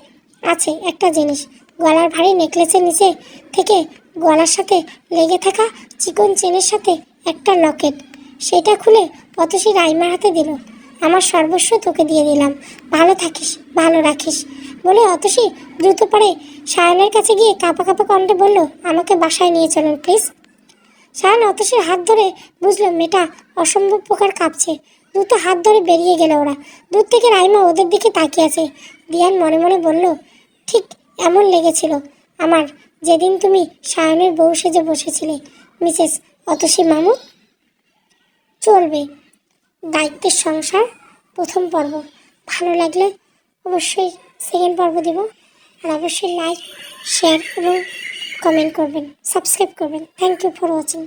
আছে একটা জিনিস। গলার ভারী নেকলেসের নিচে থেকে গলার সাথে লেগে থাকা চিকন চেনের সাথে একটা লকেট। সেটা খুলে অতসী রাইমার হাতে দিল। আমার সর্বস্ব তোকে দিয়ে দিলাম, ভালো থাকিস, ভালো রাখিস বলে অতসী দ্রুত পড়ে সায়নের কাছে গিয়ে কাঁপা কাঁপা কণ্ঠে বলল, আমাকে বাসায় নিয়ে চলুন প্লিজ। সায়ন অতসীর হাত ধরে বুঝলো মেয়েটা অসম্ভব প্রকার কাঁপছে। দ্রুত হাত ধরে বেরিয়ে গেল ওরা। দূর থেকে রাইমা ওদের দিকে তাকিয়ে আছে। দিয়ান মনে মনে বলল, ঠিক এমন লেগেছিল আমার যেদিন তুমি সায়নের বউ সেজে বসেছিলে মিসেস অতসী মামুদ। চলবে দায়িত্বের সংসার প্রথম পর্ব। ভালো লাগলে অবশ্যই সেকেন্ড পর্ব দেব। আর অবশ্যই লাইক, শেয়ার এবং কমেন্ট করবেন, সাবস্ক্রাইব করবেন। Thank you for watching.